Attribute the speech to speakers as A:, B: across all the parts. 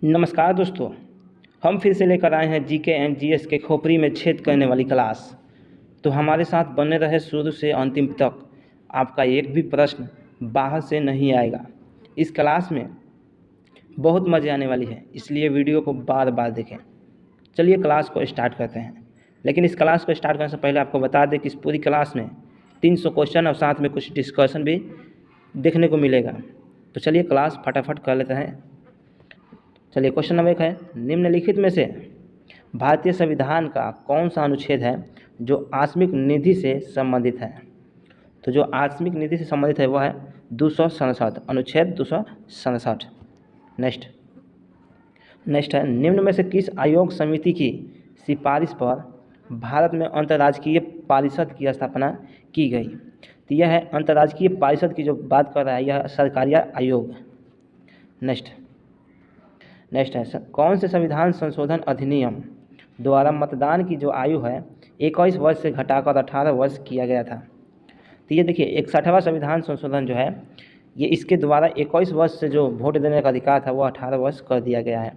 A: नमस्कार दोस्तों। हम फिर से लेकर आए हैं जीके एंड जीएस के खोपड़ी में छेद करने वाली क्लास। तो हमारे साथ बने रहे शुरू से अंतिम तक। आपका एक भी प्रश्न बाहर से नहीं आएगा। इस क्लास में बहुत मज़े आने वाली है, इसलिए वीडियो को बार बार देखें। चलिए क्लास को स्टार्ट करते हैं। लेकिन इस क्लास को स्टार्ट करने से पहले आपको बता दें कि इस पूरी क्लास में 300 क्वेश्चन और साथ में कुछ डिस्कशन भी देखने को मिलेगा। तो चलिए क्लास फटाफट कर लेते हैं। चलिए क्वेश्चन नंबर 1 है, निम्नलिखित में से भारतीय संविधान का कौन सा अनुच्छेद है जो आकस्मिक निधि से संबंधित है। तो जो आकस्मिक निधि से संबंधित है वह है 267, अनुच्छेद 267। नेक्स्ट है, निम्न में से किस आयोग समिति की सिफारिश पर भारत में अंतर्राजकीय परिषद की स्थापना की गई। तो यह है अंतर्राजकीय परिषद की जो बात कर रहा है, यह सरकारी आयोग। नेक्स्ट है, कौन से संविधान संशोधन अधिनियम द्वारा मतदान की जो आयु है 21 वर्ष से घटाकर 18 वर्ष किया गया था। तो ये देखिए 61वां संविधान संशोधन जो है ये इसके द्वारा 21 वर्ष से जो वोट देने का अधिकार था वो 18 वर्ष कर दिया गया है,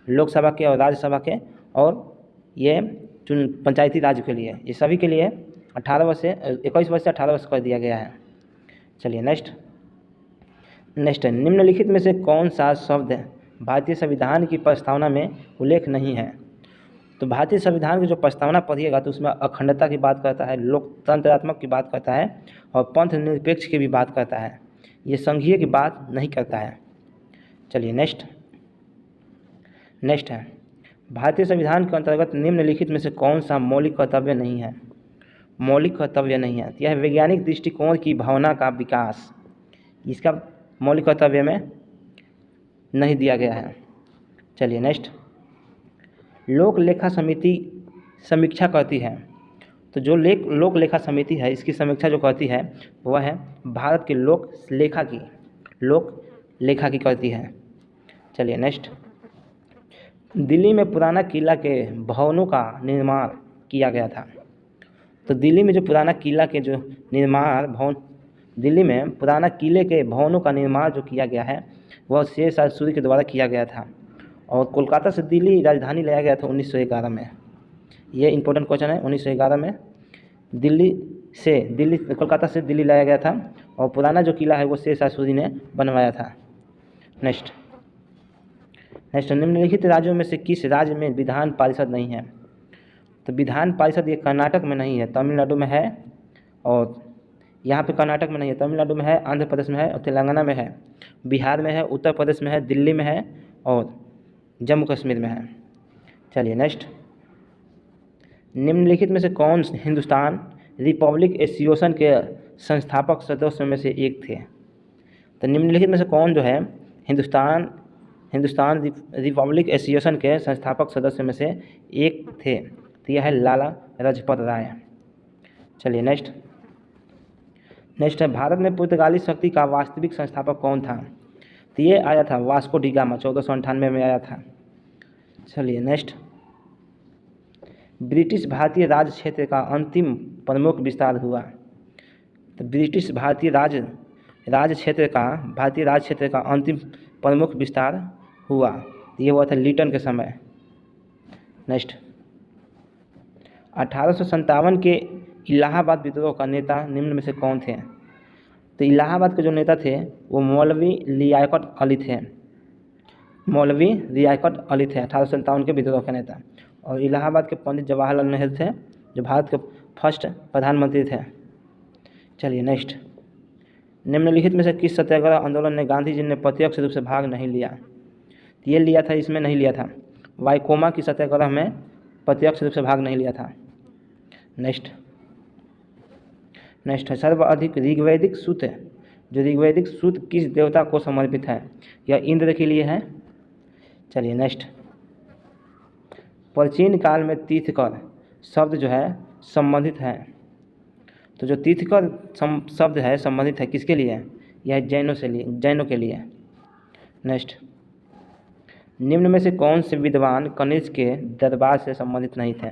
A: लोकसभा के और राज्यसभा के, और ये पंचायती राज के लिए, ये सभी के लिए 18 वर्ष से 21 वर्ष से 18 वर्ष कर दिया गया है। चलिए नेक्स्ट है, निम्नलिखित में से कौन सा शब्द भारतीय संविधान की प्रस्तावना में उल्लेख नहीं है। तो भारतीय संविधान की जो प्रस्तावना पढ़िएगा तो उसमें अखंडता की बात करता है, लोकतंत्रात्मक की बात करता है और पंथ निरपेक्ष की भी बात करता है। ये संघीय की बात नहीं करता है। चलिए नेक्स्ट है, भारतीय संविधान के अंतर्गत निम्नलिखित में से कौन सा मौलिक कर्तव्य नहीं है। मौलिक कर्तव्य नहीं है, यह वैज्ञानिक दृष्टिकोण की भावना का विकास, इसका मौलिक कर्तव्य में नहीं दिया गया है। चलिए नेक्स्ट, लोक लेखा समिति समीक्षा करती है। तो जो लोक लेखा समिति है इसकी समीक्षा जो करती है वह है भारत के लोक लेखा की करती है। चलिए नेक्स्ट, दिल्ली में पुराना किला के भवनों का निर्माण किया गया था। तो दिल्ली में जो पुराना किला के जो दिल्ली में पुराना किले के भवनों का निर्माण जो किया गया है वह शेरशाह सूरी के द्वारा किया गया था, और कोलकाता से दिल्ली राजधानी लाया गया था 1911 में। ये इंपॉर्टेंट क्वेश्चन है। 1911 में कोलकाता से दिल्ली लाया गया था, और पुराना जो किला है वो शेरशाह सूरी ने बनवाया था। नेक्स्ट, निम्नलिखित राज्यों में से किस राज्य में विधान परिषद नहीं है। तो विधान परिषद ये कर्नाटक में नहीं है, तमिलनाडु में है, और यहाँ पे कर्नाटक में नहीं है, तमिलनाडु में है, आंध्र प्रदेश में है और तेलंगाना में है, बिहार में है, उत्तर प्रदेश में है, दिल्ली में है और जम्मू कश्मीर में है। चलिए नेक्स्ट, निम्नलिखित में से कौन हिंदुस्तान रिपब्लिक एसोसिएशन के संस्थापक सदस्यों में से एक थे। तो निम्नलिखित में से कौन जो है हिंदुस्तान रिपब्लिक एसोसिएशन के संस्थापक सदस्यों में से एक थे। तो यह है लाला लाजपत राय। चलिए नेक्स्ट है, भारत में पुर्तगाली शक्ति का वास्तविक संस्थापक कौन था। तो ये आया था वास्को डी गामा, 1498 में आया था। चलिए नेक्स्ट, ब्रिटिश भारतीय राज क्षेत्र का अंतिम प्रमुख विस्तार हुआ। तो ब्रिटिश भारतीय राज क्षेत्र का अंतिम प्रमुख विस्तार हुआ, ये हुआ था लिटन के समय। नेक्स्ट, 1857 के इलाहाबाद विद्रोह का नेता निम्न में से कौन थे। तो इलाहाबाद के जो नेता थे वो मौलवी लियाकत अली थे। 1857 के विद्रोह के नेता, और इलाहाबाद के पंडित जवाहरलाल नेहरू थे जो भारत के फर्स्ट प्रधानमंत्री थे। चलिए नेक्स्ट, निम्नलिखित में से किस सत्याग्रह आंदोलन ने गांधी जी ने प्रत्यक्ष रूप से भाग नहीं लिया। ये लिया था, इसमें नहीं लिया था, वाइकोमा की सत्याग्रह में प्रत्यक्ष रूप से भाग नहीं लिया था। नेक्स्ट है, सर्वाधिक ऋग्वैदिक सूत्र, जो ऋग्वैदिक सूत्र किस देवता को समर्पित है। यह इंद्र के लिए है। चलिए नेक्स्ट, प्राचीन काल में तीर्थकर शब्द जो है संबंधित है। तो जो तीर्थकर शब्द है संबंधित है किसके लिए, यह जैनों के लिए। नेक्स्ट, निम्न में से कौन से विद्वान कनिष्क के दरबार से संबंधित नहीं थे।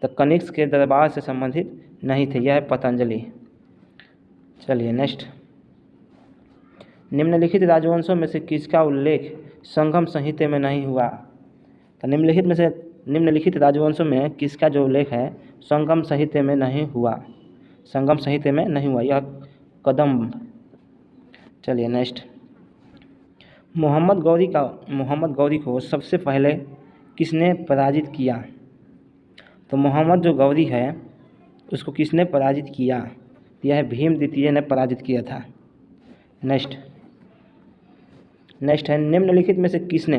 A: तो कनिष्क के दरबार से संबंधित नहीं थे, यह है पतंजलि। चलिए नेक्स्ट, निम्नलिखित राजवंशों में से किसका उल्लेख संगम संहिता में नहीं हुआ। तो निम्नलिखित राजवंशों में किसका जो उल्लेख है संगम संहिता में नहीं हुआ, संगम संहिता में नहीं हुआ, यह कदम्ब। चलिए नेक्स्ट, मोहम्मद गौरी को सबसे पहले किसने पराजित किया? तो मोहम्मद जो गौरी है उसको किसने पराजित किया? यह भीम द्वितीय ने पराजित किया था। नेक्स्ट है, निम्नलिखित में से किसने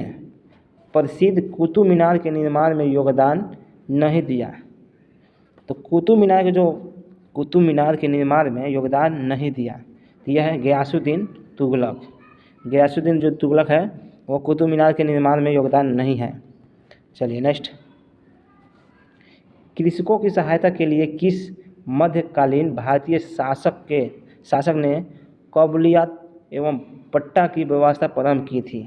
A: प्रसिद्ध कुतुब मीनार के निर्माण में योगदान नहीं दिया? तो कुतुब मीनार के निर्माण में योगदान नहीं दिया, यह है गयासुद्दीन तुगलक। गयासुद्दीन जो तुगलक है वो कुतुब मीनार के निर्माण में योगदान नहीं है। चलिए नेक्स्ट, कृषकों की सहायता के लिए किस मध्यकालीन भारतीय शासक ने कबूलियत एवं पट्टा की व्यवस्था प्रारंभ की थी?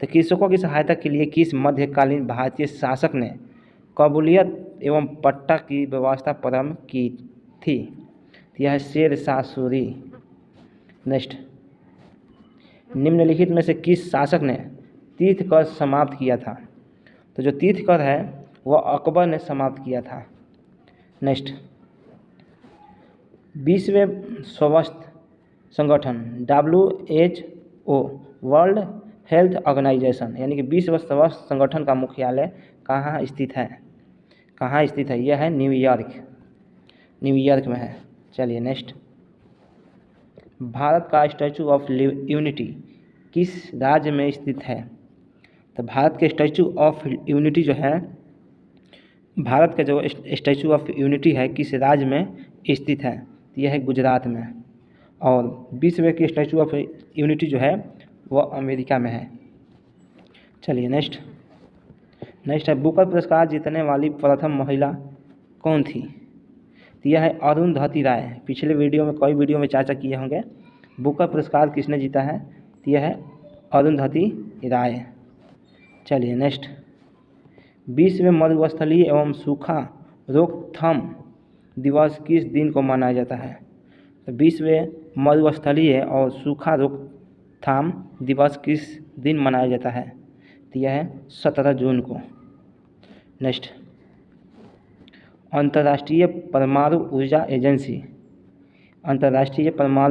A: तो कृषकों की सहायता के लिए किस मध्यकालीन भारतीय शासक ने कबूलियत एवं पट्टा की व्यवस्था प्रारंभ की थी? यह शेर शाह सूरी। नेक्स्ट, निम्नलिखित में से किस शासक ने तीर्थ कर समाप्त किया था? तो जो तीर्थ कर है वह अकबर ने समाप्त किया था। नेक्स्ट, विश्व स्वास्थ्य संगठन WHO वर्ल्ड हेल्थ ऑर्गेनाइजेशन यानी कि विश्व स्वास्थ्य संगठन का मुख्यालय कहाँ स्थित है? यह है न्यूयॉर्क में है। चलिए नेक्स्ट, भारत का स्टैचू ऑफ यूनिटी किस राज्य में स्थित है? तो भारत के स्टैचू ऑफ यूनिटी जो है, भारत का जो स्टैचू ऑफ यूनिटी है किस राज्य में स्थित है? यह है गुजरात में। और विश्व की स्टैचू ऑफ यूनिटी जो है वह अमेरिका में है। चलिए नेक्स्ट है, बुकर पुरस्कार जीतने वाली प्रथम महिला कौन थी? तो यह है अरुंधति राय। पिछले वीडियो में कई वीडियो में चर्चा किए होंगे बुकर पुरस्कार किसने जीता है, तो यह है अरुंधति राय। चलिए नेक्स्ट, विश्व मरुस्थलीय एवं सूखा रोकथाम दिवस किस दिन को मनाया जाता है? तो विश्व मरुस्थलीय और सूखा रोकथाम दिवस किस दिन मनाया जाता है? तो यह है 17 जून को। नेक्स्ट, अंतर्राष्ट्रीय परमाणु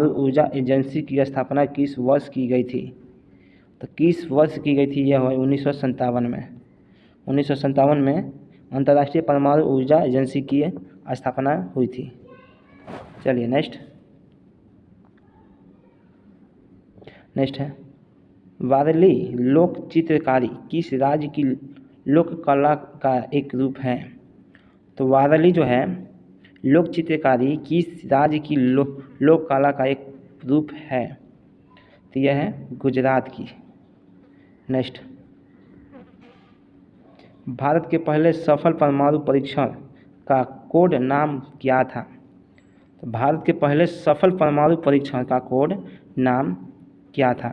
A: ऊर्जा एजेंसी की स्थापना किस वर्ष की गई थी? तो किस वर्ष की गई थी? यह 1957 में। 1957 में अंतर्राष्ट्रीय परमाणु ऊर्जा एजेंसी की स्थापना हुई थी। चलिए नेक्स्ट है, वारली लोक चित्रकारी किस राज्य की लोक कला का एक रूप है? तो वारली जो है लोक चित्रकारी किस राज्य की लोक कला का एक रूप है? तो यह है गुजरात की। नेक्स्ट, भारत के पहले सफल परमाणु परीक्षण का कोड नाम क्या था? तो भारत के पहले सफल परमाणु परीक्षण का कोड नाम क्या था?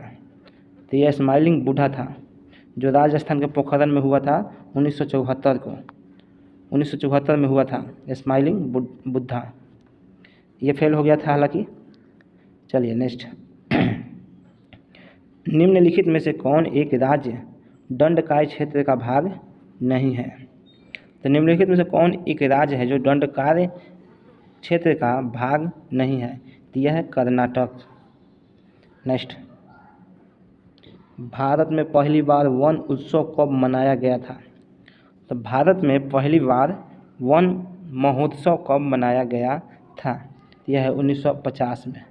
A: तो यह स्माइलिंग बुद्धा था, जो राजस्थान के पोखरण में हुआ था 1974 में हुआ था स्माइलिंग बुद्धा। ये फेल हो गया था हालांकि। चलिए नेक्स्ट, निम्नलिखित में से कौन एक राज्य दंडकाय क्षेत्र का भाग नहीं है? तो निम्नलिखित में से कौन एक राज्य है जो दंडकाय क्षेत्र का भाग नहीं है? तो यह है कर्नाटक। नेक्स्ट, भारत में पहली बार वन उत्सव कब मनाया गया था? तो भारत में पहली बार वन महोत्सव कब मनाया गया था? यह है 1950 में।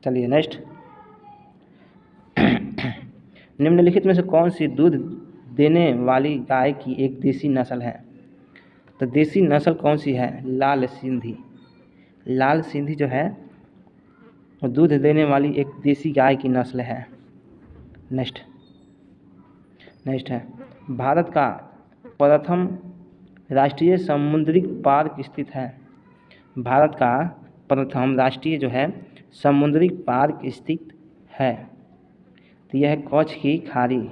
A: चलिए नेक्स्ट, निम्नलिखित में से कौन सी दूध देने वाली गाय की एक देसी नस्ल है? तो देसी नस्ल कौन सी है? लाल सिंधी जो है वो दूध देने वाली एक देसी गाय की नस्ल है। नेक्स्ट है, भारत का प्रथम राष्ट्रीय समुद्री पार्क स्थित है? भारत का प्रथम राष्ट्रीय जो है समुद्री पार्क स्थित है, तो यह है कच्छ की खाड़ी।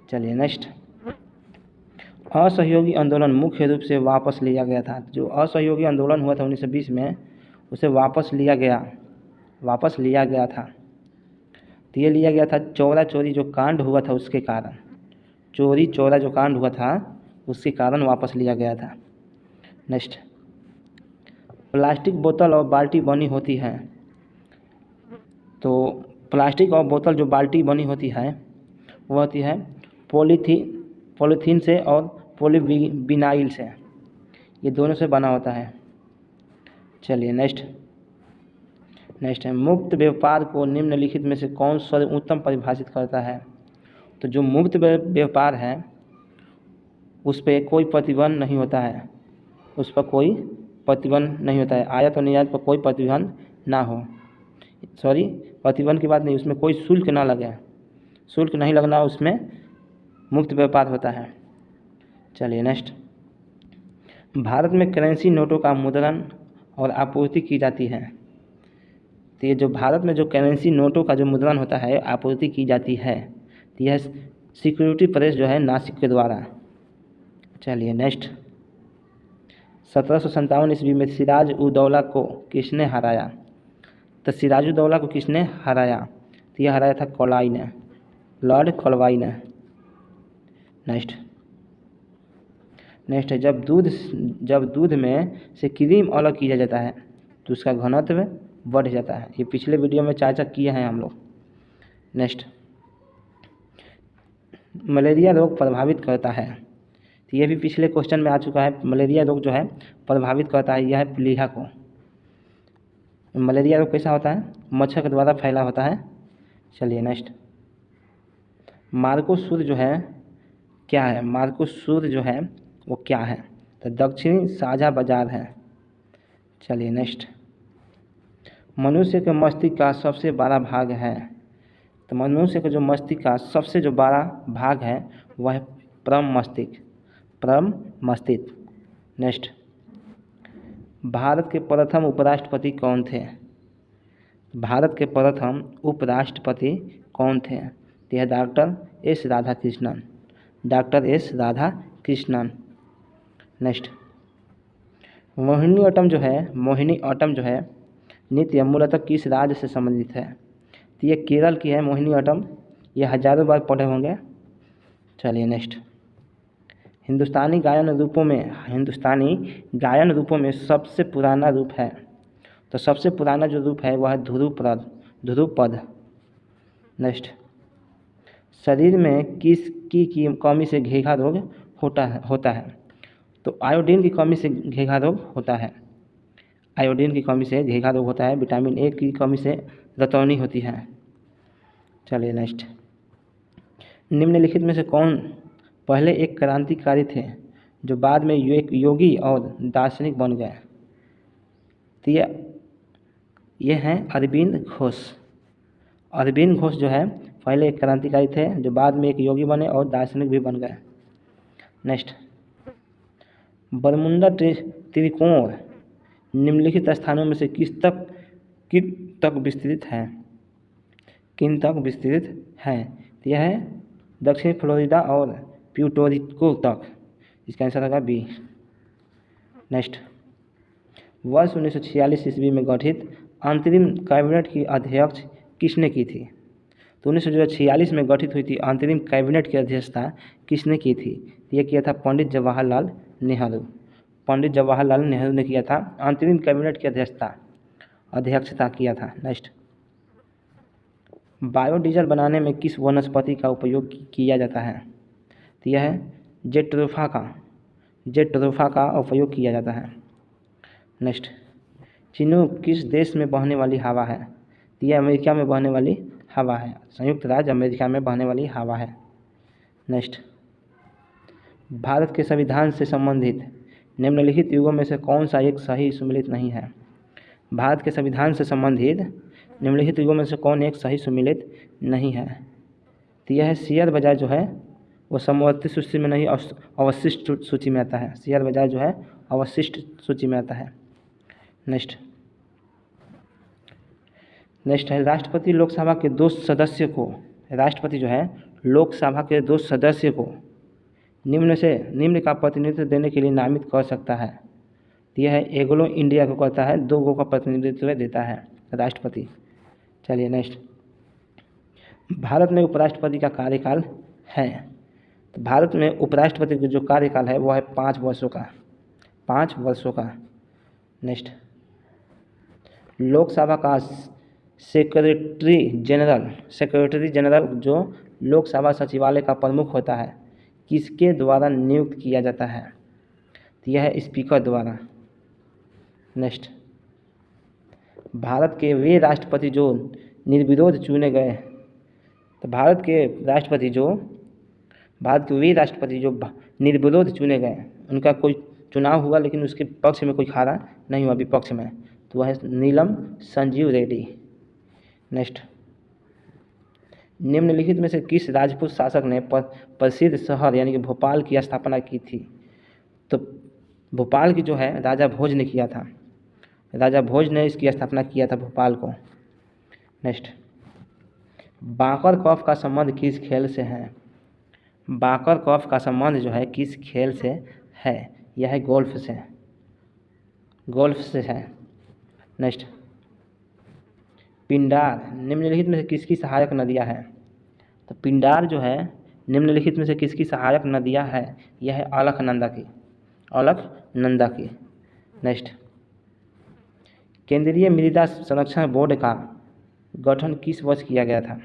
A: चलिए नेक्स्ट, असहयोगी आंदोलन मुख्य रूप से वापस लिया गया था। जो असहयोगी आंदोलन हुआ था 1920 में, उसे वापस लिया गया था। तो ये लिया गया था चौरा चोरी जो कांड हुआ था उसके कारण, चोरी चौरा जो कांड हुआ था उसके कारण वापस लिया गया था। नेक्स्ट, प्लास्टिक बोतल और बाल्टी बनी होती है, तो प्लास्टिक और बोतल जो बाल्टी बनी होती है वो होती है पॉलीथीन से और पॉलीविनाइल से, ये दोनों से बना होता है। चलिए नेक्स्ट है मुक्त व्यापार को निम्नलिखित में से कौन सर्वोत्तम परिभाषित करता है। तो जो मुक्त व्यापार है उस पर कोई प्रतिबंध नहीं होता है, उस पर कोई प्रतिबंध नहीं होता है, आयात और निर्यात पर कोई प्रतिबंध ना हो, सॉरी प्रतिबंध की बात नहीं, उसमें कोई शुल्क ना लगे, शुल्क नहीं लगना उसमें मुक्त व्यापार होता है। चलिए नेक्स्ट, भारत में करेंसी नोटों का मुद्रण और आपूर्ति की जाती है। तो ये जो भारत में जो करेंसी नोटों का जो मुद्रण होता है आपूर्ति की जाती है, तो यह सिक्योरिटी प्रेस जो है नासिक के द्वारा। चलिए नेक्स्ट, 1757 ईस्वी में सिराज उद दौला को किसने हराया। तो सिराज उद दौला को किसने हराया, तो यह हराया था कोलाई ने, लॉर्ड कोलवाई ने। नेक्स्ट है जब दूध में से क्रीम अलग किया जाता है तो उसका घनत्व बढ़ जाता है, ये पिछले वीडियो में चर्चा किए हैं हम लोग। नेक्स्ट, मलेरिया रोग प्रभावित करता है, तो ये भी पिछले क्वेश्चन में आ चुका है, मलेरिया रोग जो है प्रभावित करता है, यह है प्लीहा को। मलेरिया रोग कैसा होता है, मच्छर के द्वारा फैला होता है। चलिए नेक्स्ट, मार्कोसूर जो है क्या है, मार्कोसूर जो है वो क्या है, तो दक्षिणी साझा बाजार है। चलिए नेक्स्ट, मनुष्य के मस्तिष्क का सबसे बड़ा भाग है, तो मनुष्य का जो मस्तिष्क का सबसे जो बड़ा भाग है वह है परम मस्तिष्क। नेक्स्ट, भारत के प्रथम उपराष्ट्रपति कौन थे, भारत के प्रथम उपराष्ट्रपति कौन थे, तो यह doctor S Radhakrishnan. Next, Mohiniyattam जो है नृत्य मूलतः किस राज्य से संबंधित है, तो ये केरल की है मोहिनी अट्टम, ये हजारों बार पढ़े होंगे। चलिए नेक्स्ट, हिंदुस्तानी गायन रूपों में सबसे पुराना रूप है, तो सबसे पुराना जो रूप है वह है ध्रुपद। नेक्स्ट, शरीर में किसकी कमी से घेघा रोग होता है, तो आयोडीन की कमी से घेघा रोग होता है, विटामिन ए की कमी से रतौनी होती है। चलिए नेक्स्ट, निम्नलिखित में से कौन पहले एक क्रांतिकारी थे जो बाद में एक योगी और दार्शनिक बन गए, तो ये हैं अरविंद घोष जो है पहले एक क्रांतिकारी थे जो बाद में एक योगी बने और दार्शनिक भी बन गए। नेक्स्ट, बरमुंडा त्रिकोण निम्नलिखित स्थानों में से किन तक विस्तृत है, तो यह है दक्षिण फ्लोरिडा और प्यूर्टोरिको तक, इसका आंसर होगा बी। नेक्स्ट, वर्ष 1946 ईस्वी में गठित अंतरिम कैबिनेट की अध्यक्ष किसने की थी, तो 1946 में गठित हुई थी अंतरिम कैबिनेट की अध्यक्षता किसने की थी, यह किया था पंडित जवाहरलाल नेहरू ने किया था, अंतरिम कैबिनेट की अध्यक्षता किया था। नेक्स्ट, बायोडीजल बनाने में किस वनस्पति का उपयोग किया जाता है, तो यह है जेट्रोफा का उपयोग किया जाता है। नेक्स्ट, चिनूक किस देश में बहने वाली हवा है, तो यह अमेरिका में बहने वाली हवा है, संयुक्त राज्य अमेरिका में बहने वाली हवा है। नेक्स्ट, भारत के संविधान से संबंधित निम्नलिखित युगों में से कौन सा एक सही सुमेलित नहीं है, भारत के संविधान से संबंधित निम्नलिखित युगों में से कौन एक सही सुमेलित नहीं है, तो यह है शेयर बाजार जो है वो समवर्ती सूची में नहीं अवशिष्ट सूची में आता है, शेयर बाजार जो है अवशिष्ट सूची में आता है। नेक्स्ट है राष्ट्रपति लोकसभा के दो सदस्य को निम्न का प्रतिनिधित्व देने के लिए नामित कर सकता है, तो यह है एंग्लो इंडिया को करता है, 2 का प्रतिनिधित्व देता है राष्ट्रपति। चलिए नेक्स्ट, भारत में उपराष्ट्रपति का कार्यकाल है, तो भारत में उपराष्ट्रपति का जो कार्यकाल है वो है 5 वर्षों का, 5 वर्षों का। नेक्स्ट, लोकसभा का सेक्रेटरी जनरल जो लोकसभा सचिवालय का प्रमुख होता है, किसके द्वारा नियुक्त किया जाता है? तो यह है स्पीकर द्वारा। नेक्स्ट, भारत के वे राष्ट्रपति जो निर्विरोध चुने गए, तो भारत के वे राष्ट्रपति जो निर्विरोध चुने गए, उनका कोई चुनाव हुआ लेकिन उसके पक्ष में कोई खड़ा नहीं हुआ विपक्ष में, तो वह है नीलम संजीव रेड्डी। नेक्स्ट, निम्नलिखित में से किस राजपूत शासक ने प्रसिद्ध शहर यानी कि भोपाल की स्थापना की थी? तो भोपाल की जो है राजा भोज ने किया था, राजा भोज ने इसकी स्थापना किया था भोपाल को। नेक्स्ट, बाकर कॉफ का संबंध किस खेल से है? बाकर कॉफ का संबंध जो है किस खेल से है? यह है गोल्फ से है। नेक्स्ट, पिंडार निम्नलिखित में से किसकी सहायक नदियाँ हैं? तो पिंडार जो है निम्नलिखित में से किसकी सहायक नदियाँ है? यह है अलकनंदा की। नेक्स्ट, केंद्रीय मृदा संरक्षण बोर्ड का गठन किस वर्ष किया गया था?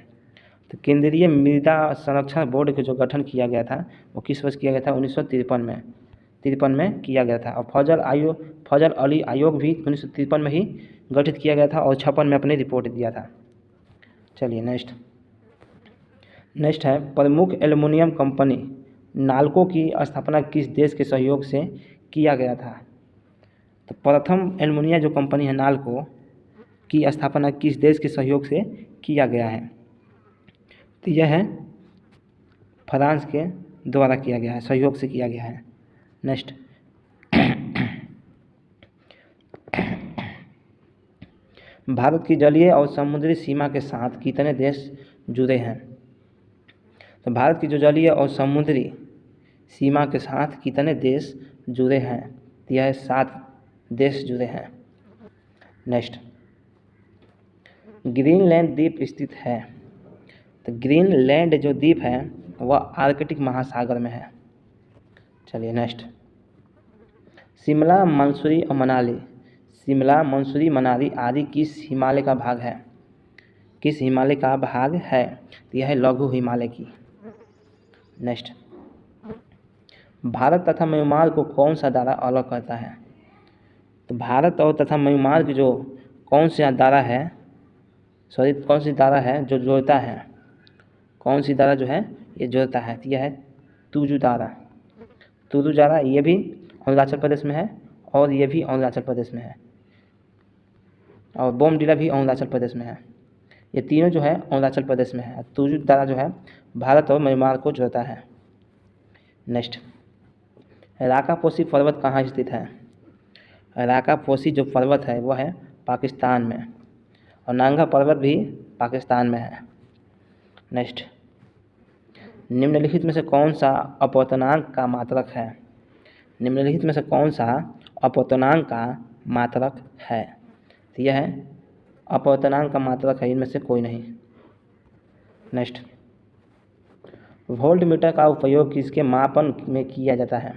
A: तो केंद्रीय मृदा संरक्षण बोर्ड का जो गठन किया गया था वो किस वर्ष किया गया था? 1953 में किया गया था। और फजल अली आयोग भी 1953 में ही गठित किया गया था और 56 में अपनी रिपोर्ट दिया था। चलिए नेक्स्ट है प्रमुख एल्युमिनियम कंपनी नाल्को की स्थापना किस देश के सहयोग से किया गया था? तो प्रथम एल्युमिनियम जो कंपनी है नाल्को की स्थापना किस देश के सहयोग से किया गया है? तो यह है फ्रांस के द्वारा किया गया है, सहयोग से किया गया है। नेक्स्ट, भारत की जलीय और समुद्री सीमा के साथ कितने देश जुड़े हैं? तो भारत की जो जलीय और समुद्री सीमा के साथ कितने देश जुड़े हैं? तो यह 7 देश जुड़े हैं। नेक्स्ट, ग्रीनलैंड द्वीप स्थित है, तो ग्रीनलैंड जो द्वीप है वह आर्कटिक महासागर में है। चलिए नेक्स्ट, शिमला मंसूरी मनाली आदि किस हिमालय का भाग है? तो यह है लघु हिमालय की। नेक्स्ट, भारत तथा म्यांमार को कौन सा दायरा अलग करता है? तो भारत और तथा म्यांमार की जो कौन सी दायरा है जो जोड़ता है, कौन सी दायरा जो है ये जोड़ता है? तो यह है तुजू दायरा। ये भी अरुणाचल प्रदेश में है और ये भी अरुणाचल प्रदेश में है और बोमडिला भी अरुणाचल प्रदेश में है। ये तीनों जो है अरुणाचल प्रदेश में है। तुजू दायरा जो है भारत और म्यांमार को जोड़ता है। नेक्स्ट, राकापोसी पर्वत कहाँ स्थित है? राकापोसी जो पर्वत है वो है पाकिस्तान में और नांगा पर्वत भी पाकिस्तान में है। नेक्स्ट, निम्नलिखित में से कौन सा अपवर्तनांक का मात्रक है? तो यह है अपवर्तनांक का मात्रक है, इनमें से कोई नहीं। नेक्स्ट, वोल्टमीटर का उपयोग किसके मापन में किया जाता है?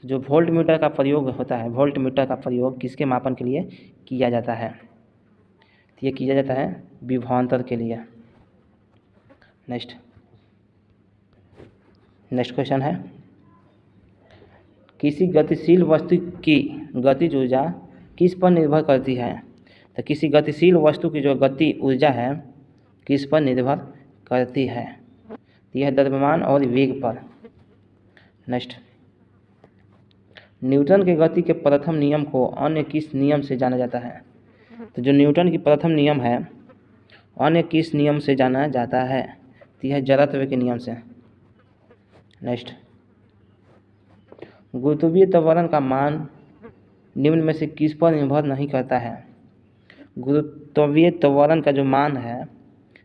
A: तो जो वोल्टमीटर का प्रयोग होता है, वोल्टमीटर का प्रयोग किसके मापन के लिए किया जाता है? तो ये किया जाता है विभवांतर के लिए। नेक्स्ट क्वेश्चन है, किसी गतिशील वस्तु की गतिज ऊर्जा किस पर निर्भर करती है? तो किसी गतिशील वस्तु की जो गति ऊर्जा है किस पर निर्भर करती है? तो यह द्रव्यमान और वेग पर। नेक्स्ट, न्यूटन के गति के प्रथम नियम को अन्य किस नियम से जाना जाता है? तो जो न्यूटन की प्रथम नियम है अन्य किस नियम से जाना जाता है? तो यह जड़त्व के नियम से। नेक्स्ट, गुरुत्वीय त्वरण का मान निम्न में से किस पर निर्भर नहीं करता है? गुरुत्वीय त्वरण का जो मान है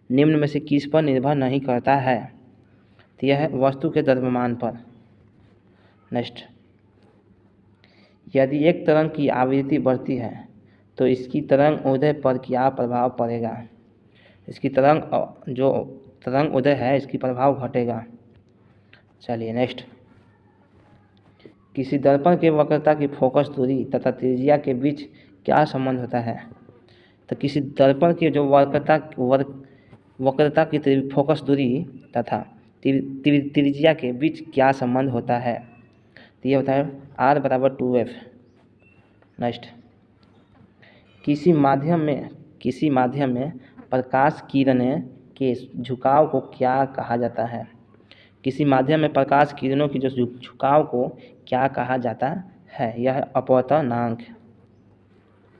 A: निम्न में से किस पर निर्भर नहीं करता है? तो यह है वस्तु के द्रव्यमान पर। नेक्स्ट, यदि एक तरंग की आवृत्ति बढ़ती है तो इसकी तरंग ऊर्ध्य पर क्या प्रभाव पड़ेगा? इसकी जो तरंग उदय है इसकी प्रभाव घटेगा। चलिए नेक्स्ट, किसी दर्पण के वक्रता की फोकस दूरी तथा त्रिज्या के बीच क्या संबंध होता है? तो किसी दर्पण की जो वक्रता की फोकस दूरी तथा त्रिज्या के बीच क्या संबंध होता है? तो ये होता है R = 2F। नेक्स्ट, किसी माध्यम में प्रकाश किरणें के झुकाव को क्या कहा जाता है? किसी माध्यम में प्रकाश किरणों की जो झुकाव को क्या कहा जाता है? यह अपवर्तनांक।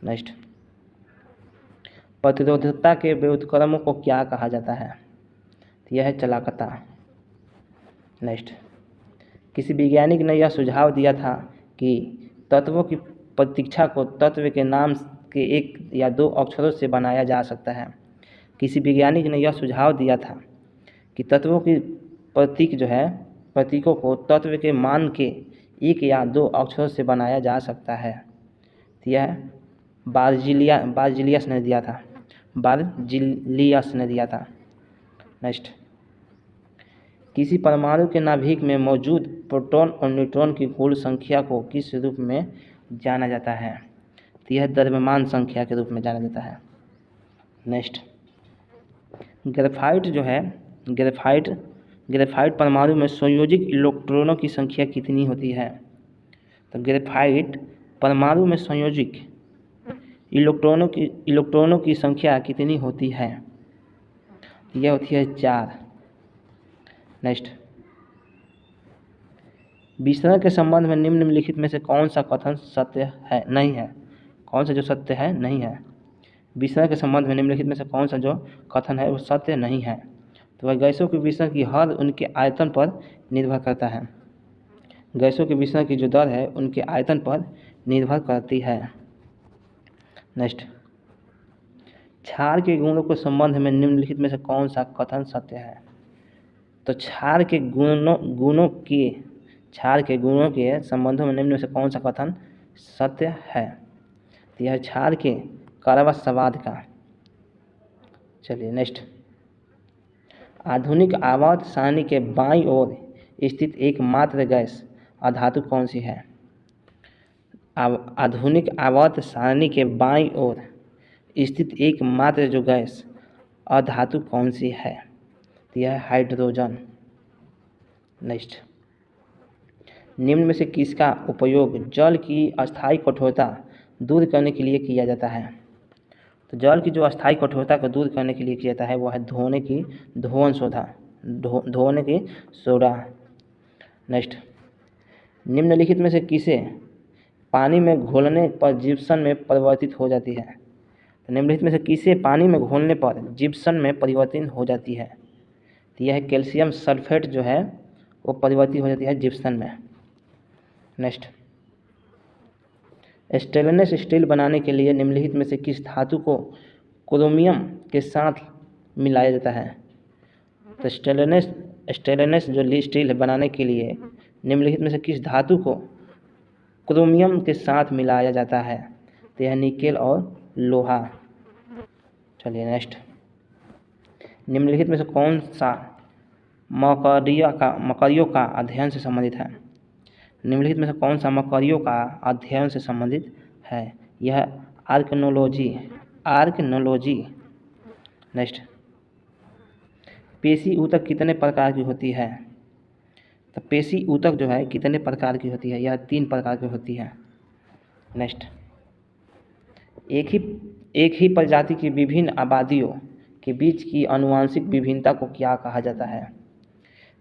A: नेक्स्ट, प्रतिरोधकता के व्युत्क्रमों को क्या कहा जाता है? यह है चालकता। नेक्स्ट, किसी वैज्ञानिक ने यह सुझाव दिया था कि तत्वों की प्रतीक्षा को तत्व के नाम के एक या दो अक्षरों से बनाया जा सकता है। किसी वैज्ञानिक ने यह सुझाव दिया था कि तत्वों की प्रतीकों को तत्व के मान के एक या दो अक्षरों से बनाया जा सकता है। तो यह बार्जिलियस ने दिया था। नेक्स्ट, किसी परमाणु के नाभिक में मौजूद प्रोटॉन और न्यूट्रॉन की कुल संख्या को किस रूप में जाना जाता है? तो यह द्रव्यमान संख्या के रूप में जाना जाता है। नेक्स्ट, ग्रेफाइट परमाणु में संयोजित इलेक्ट्रॉनों की संख्या कितनी होती है? तो ग्रेफाइट परमाणु में संयोजित इलेक्ट्रॉनों की संख्या कितनी होती है? यह होती है 4। नेक्स्ट, विसरण के संबंध में निम्नलिखित में से कौन सा कथन सत्य है नहीं है? कौन सा जो सत्य है नहीं है? विसरण के संबंध में निम्नलिखित में से कौन सा जो कथन है वो सत्य नहीं है? तो वह गैसों के विसरण की हर उनके आयतन पर निर्भर करता है। गैसों के विसरण की जो दर है उनके आयतन पर निर्भर करती है। नेक्स्ट, क्षार के गुणों के संबंध में निम्नलिखित में से कौन सा कथन सत्य है? तो क्षार के गुणों के संबंधों में निम्न में से कौन सा कथन सत्य है? तो यह क्षार के कारवास्वाद का। चलिए नेक्स्ट, आधुनिक आवर्त सारणी के बाईं ओर स्थित एकमात्र गैस अधातु कौन सी है? आधुनिक आवर्त सारणी के बाईं ओर स्थित एकमात्र जो गैस अधातु कौन सी है? तो यह है हाइड्रोजन। नेक्स्ट, निम्न में से किसका उपयोग जल की अस्थायी कठोरता दूर करने के लिए किया जाता है? तो जल की जो अस्थायी कठोरता को दूर करने के लिए किया जाता है वो है धोने की सोडा। नेक्स्ट, निम्नलिखित में से किसे पानी में घोलने पर जिप्सम में परिवर्तित हो जाती है? तो निम्नलिखित में से किसे पानी में घोलने पर जिप्सम में परिवर्तित हो जाती है? तो यह कैल्शियम सल्फेट जो है वो परिवर्तित हो जाती है जिप्सम में। नेक्स्ट, स्टेनलेस स्टील बनाने के लिए निम्नलिखित में से किस धातु को क्रोमियम के साथ मिलाया जाता है? तो स्टेनलेस जो स्टील बनाने के लिए निम्नलिखित में से किस धातु को क्रोमियम के साथ मिलाया जाता है? तो यह निकेल और लोहा। चलिए नेक्स्ट, निम्नलिखित में से कौन सा मकड़ियों का अध्ययन से संबंधित है? निम्नलिखित में से कौन सा मकड़ियों का अध्ययन से संबंधित है? यह आर्कनोलॉजी। नेक्स्ट, पेशी ऊतक कितने प्रकार की होती है? तो पेशी ऊतक जो है कितने प्रकार की होती है? यह 3 प्रकार की होती है। नेक्स्ट, एक ही प्रजाति की विभिन्न आबादियों के बीच की आनुवंशिक विभिन्नता को क्या कहा जाता है?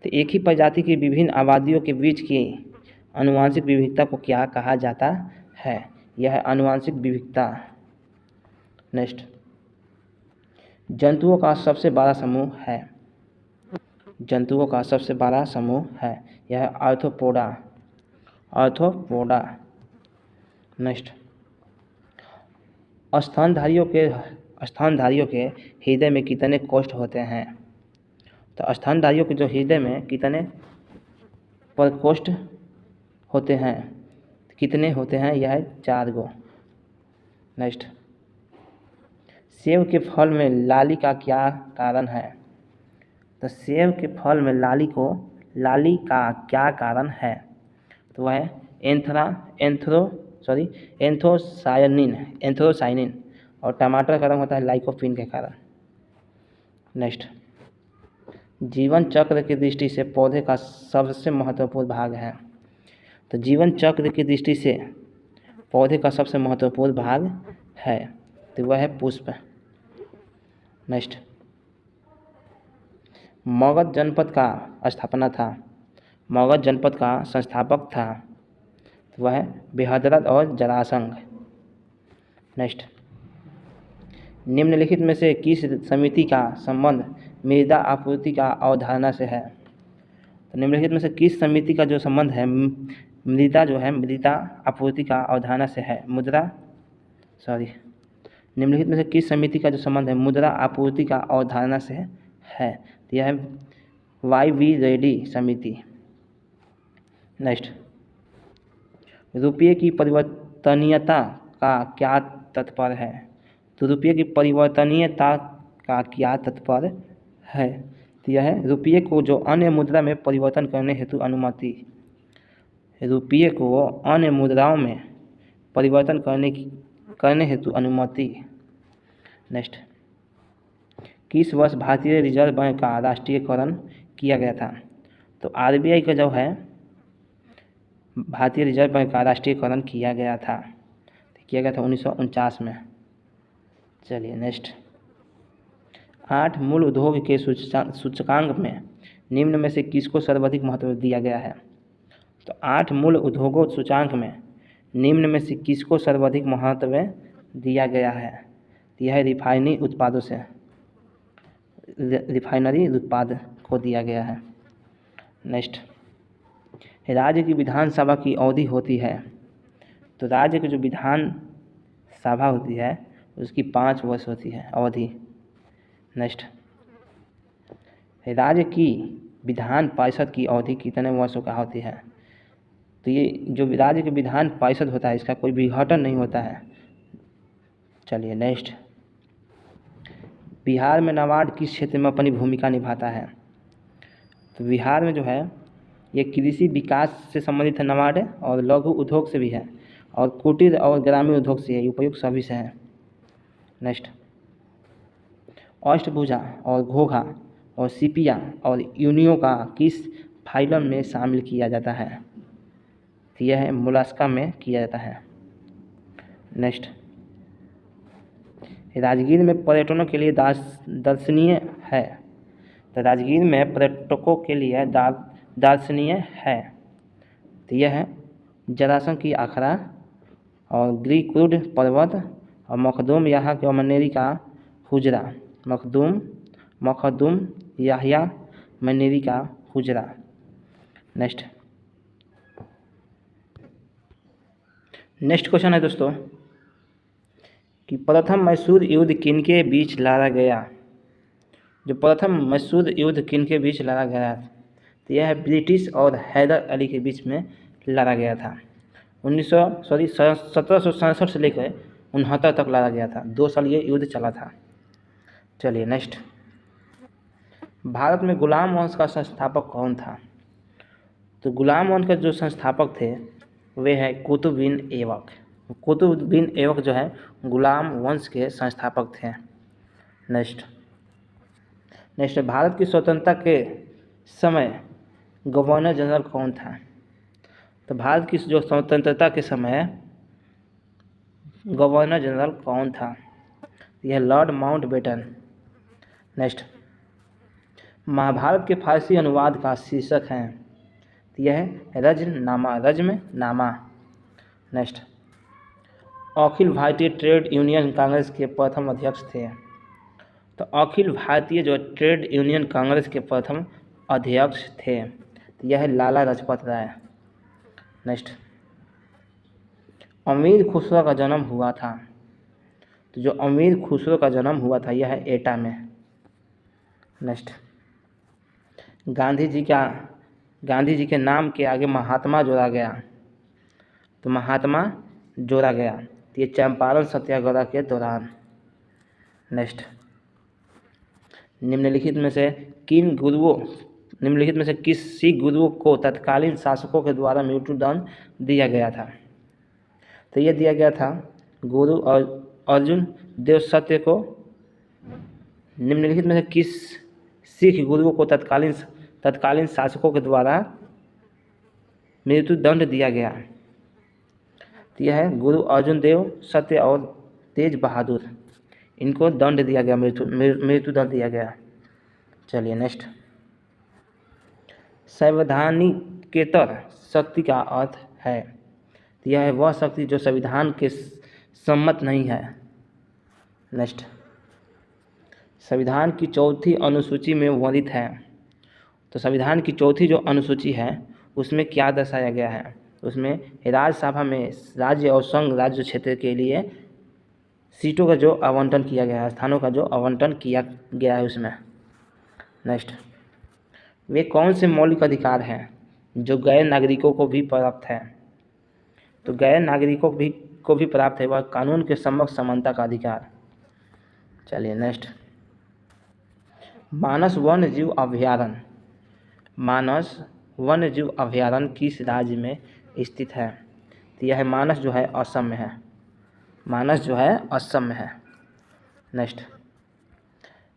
A: तो एक ही प्रजाति की विभिन्न आबादियों के बीच की आनुवंशिक विविधता को क्या कहा जाता है? यह है आनुवंशिक विविधता। नेक्स्ट, जंतुओं का सबसे बड़ा समूह है। यह है आर्थ्रोपोडा। नेक्स्ट, स्तनधारियों के हृदय में कितने कोष्ठ होते हैं? तो स्तनधारियों के जो हृदय में कितने प्रकोष्ठ होते हैं? कितने होते हैं? यह है 4 गो। नेक्स्ट, सेब के फल में लाली का क्या कारण है? तो सेब के फल में लाली का क्या कारण है? तो वह है एंथ्रोसायनिन और टमाटर का रंग होता है लाइकोपीन के कारण। नेक्स्ट, जीवन चक्र की दृष्टि से पौधे का सबसे महत्वपूर्ण भाग है। तो जीवन चक्र की दृष्टि से पौधे का सबसे महत्वपूर्ण भाग है तो वह है पुष्प। नेक्स्ट, मगध जनपद का स्थापना था, मगध जनपद का संस्थापक था तो वह बृहद्रथ और जरासंध। नेक्स्ट, निम्नलिखित में से किस समिति का संबंध मृदा आपूर्ति का अवधारणा से है? तो निम्नलिखित में से किस समिति का जो संबंध है मृदा आपूर्ति का अवधारणा से है? निम्नलिखित में से किस समिति का जो संबंध है मुद्रा आपूर्ति का अवधारणा से है? तो यह है YV रेड्डी समिति। नेक्स्ट, रुपये की परिवर्तनीयता का क्या तात्पर्य है? तो रुपये की परिवर्तनीयता का क्या तात्पर्य है? तो यह है रुपये को जो अन्य मुद्रा में परिवर्तन करने हेतु अनुमति, रुपये को अन्य मुद्राओं में परिवर्तन करने हेतु अनुमति। नेक्स्ट, किस वर्ष भारतीय रिजर्व बैंक का राष्ट्रीयकरण किया गया था? तो RBI का जो है भारतीय रिजर्व बैंक का राष्ट्रीयकरण किया गया था 1949 में। चलिए नेक्स्ट, 8 मूल उद्योग के सूचकांक में निम्न में से किसको सर्वाधिक महत्व दिया गया है? तो 8 मूल उद्योगों सूचकांक में निम्न में से किसको सर्वाधिक महत्व दिया गया है? तो यह रिफाइनरी उत्पाद को दिया गया है। नेक्स्ट, राज्य की विधानसभा की अवधि होती है। तो राज्य की जो विधान सभा होती है उसकी 5 वर्ष होती है अवधि। नेक्स्ट, राज्य की विधान परिषद की अवधि कितने वर्षों का होती है? तो ये जो राज्य के विधान परिषद होता है इसका कोई विघटन नहीं होता है। चलिए नेक्स्ट, बिहार में नाबार्ड किस क्षेत्र में अपनी भूमिका निभाता है? तो बिहार में जो है ये कृषि विकास से संबंधित है नाबार्ड, और लघु उद्योग से भी है, और कुटीर और ग्रामीण उद्योग से है, उपयुक्त सभी से है। नेक्स्ट, अष्टभुजा और घोघा और सीपिया और यूनियो का किस फाइलम में शामिल किया जाता है? तो यह है मोलस्का में किया जाता है। नेक्स्ट, राजगीर में पर्यटनों के लिए दर्शनीय है। तो राजगीर में पर्यटकों के लिए दर्शनीय है तो यह है जरासंध की अखाड़ा और ग्रीकुड पर्वत और मखदूम यहाँ के मनेरी का हुजरा, मखदूम याहिया मनेरी का हुजरा। नेक्स्ट क्वेश्चन है दोस्तों कि प्रथम मैसूर युद्ध किनके बीच लड़ा गया? जो प्रथम मैसूर युद्ध किनके बीच लड़ा गया? तो यह ब्रिटिश और हैदर अली के बीच में लड़ा गया था। 1767 से लेकर 69 तक लड़ा गया था। 2 साल ये युद्ध चला था। चलिए नेक्स्ट, भारत में गुलाम वंश का संस्थापक कौन था? तो गुलाम वंश का जो संस्थापक थे वे है कुतुबुद्दीन ऐबक। कुतुबुद्दीन ऐबक जो है गुलाम वंश के संस्थापक थे। नेक्स्ट, भारत की स्वतंत्रता के समय गवर्नर जनरल कौन था? तो भारत की जो स्वतंत्रता के समय गवर्नर जनरल कौन था? यह लॉर्ड माउंटबेटन। नेक्स्ट, महाभारत के फारसी अनुवाद का शीर्षक है तो यह है Razmnama. Next, Akhil Bharatiya trade union Congress के प्रथम अध्यक्ष थे। तो अखिल भारतीय जो ट्रेड यूनियन कांग्रेस के प्रथम अध्यक्ष थे तो यह है लाला लाजपत राय। नेक्स्ट, अमीर खुसरो का जन्म हुआ था। तो जो अमीर खुसरो का जन्म हुआ था यह है एटा में। नेक्स्ट, गांधी जी के नाम के आगे महात्मा जोड़ा गया। तो महात्मा जोड़ा गया तो ये चंपारण सत्याग्रह के दौरान। नेक्स्ट, निम्नलिखित में से किसी गुरुओं को तत्कालीन शासकों के द्वारा मृत्युदंड दिया गया था? तो ये दिया गया था गुरु अर्जुन देव सत्य को। निम्नलिखित में से किस सिख गुरुओं को तत्कालीन शासकों के द्वारा मृत्युदंड दिया गया? तो यह है गुरु अर्जुन देव सत्य और तेज बहादुर, इनको दंड दिया गया, मृत्युदंड दिया गया। चलिए नेक्स्ट, संवैधानिकेतर शक्ति का अर्थ है? तो यह है वह शक्ति जो संविधान के सम्मत नहीं है। नेक्स्ट, संविधान की चौथी अनुसूची में वर्णित है। तो संविधान की चौथी जो अनुसूची है उसमें क्या दर्शाया गया है? उसमें राज्यसभा में राज्य और संघ राज्य क्षेत्र के लिए सीटों का जो आवंटन किया गया है, स्थानों का जो आवंटन किया गया है उसमें। नेक्स्ट, वे कौन से मौलिक अधिकार हैं जो गैर नागरिकों को भी प्राप्त है? तो गैर नागरिकों को भी प्राप्त है वह कानून के समक्ष समानता का अधिकार। चलिए नेक्स्ट, मानस वन्यजीव अभयारण्य किस राज्य में स्थित है? तो यह मानस जो है असम में है। नेक्स्ट,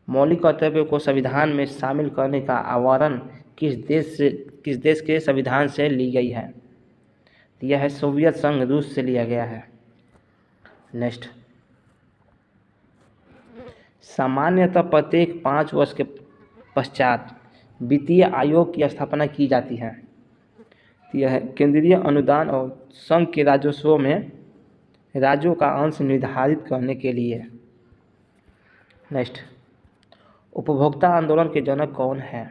A: मौलिक कर्तव्यों को संविधान में शामिल करने का आवरण किस देश के संविधान से ली गई है? तो यह है सोवियत संघ रूस से लिया गया है। नेक्स्ट, सामान्यतः प्रत्येक 5 वर्ष के पश्चात वित्तीय आयोग की स्थापना की जाती है। तो यह है केंद्रीय अनुदान और संघ के राजस्व में राज्यों का अंश निर्धारित करने के लिए। नेक्स्ट, उपभोक्ता आंदोलन के जनक कौन है?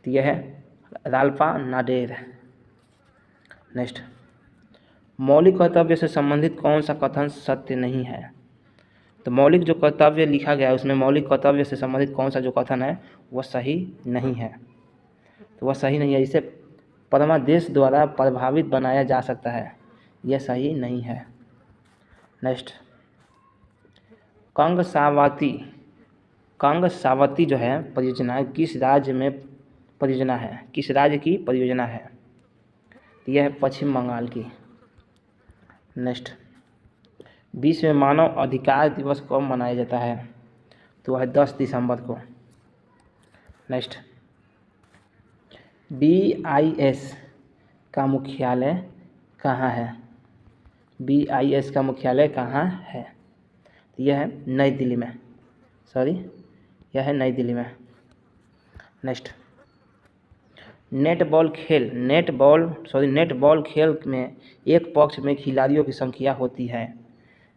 A: तो यह है राल्फा नाडेर। नेक्स्ट, मौलिक कर्तव्य से संबंधित कौन सा कथन सत्य नहीं है? तो मौलिक जो कर्तव्य लिखा गया है उसमें मौलिक कर्तव्य से संबंधित कौन सा जो कथन है वह सही नहीं है। तो वह सही नहीं है, इसे परमादेश द्वारा प्रभावित बनाया जा सकता है, यह सही नहीं है। नेक्स्ट, कंगसावती जो है परियोजना किस राज्य की परियोजना है? यह है पश्चिम बंगाल की। नेक्स्ट, विश्व में मानव अधिकार दिवस कब मनाया जाता है? तो वह 10 दिसंबर को। नेक्स्ट, BIS का मुख्यालय कहाँ है? BIS का मुख्यालय कहाँ है? यह है नई दिल्ली में। नेक्स्ट, नेटबॉल खेल में एक पक्ष में खिलाड़ियों की संख्या होती है,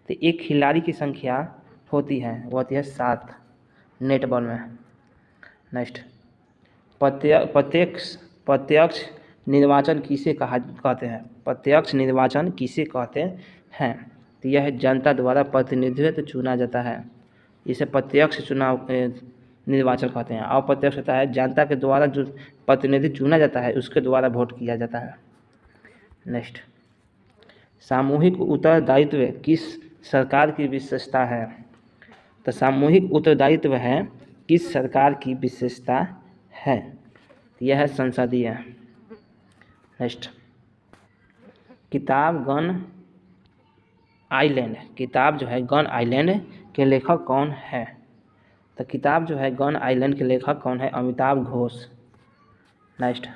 A: तो एक खिलाड़ी की संख्या होती है वो होती है 7 नेटबॉल में। नेक्स्ट, प्रत्यक्ष निर्वाचन किसे कहते हैं? प्रत्यक्ष निर्वाचन किसे कहते हैं? तो यह जनता द्वारा प्रतिनिधित्व चुना जाता है, इसे प्रत्यक्ष चुनाव निर्वाचन कहते हैं। अप्रत्यक्ष होता है जनता के द्वारा जो प्रतिनिधि चुना जाता है उसके द्वारा वोट किया जाता है। नेक्स्ट, सामूहिक उत्तरदायित्व किस सरकार की विशेषता है? तो सामूहिक उत्तरदायित्व है किस सरकार की विशेषता है? यह है संसदीय। नेक्स्ट, किताब जो है गन आइलैंड के लेखक कौन है? तो किताब जो है गन आइलैंड के लेखक कौन है? अमिताभ घोष। नेक्स्ट,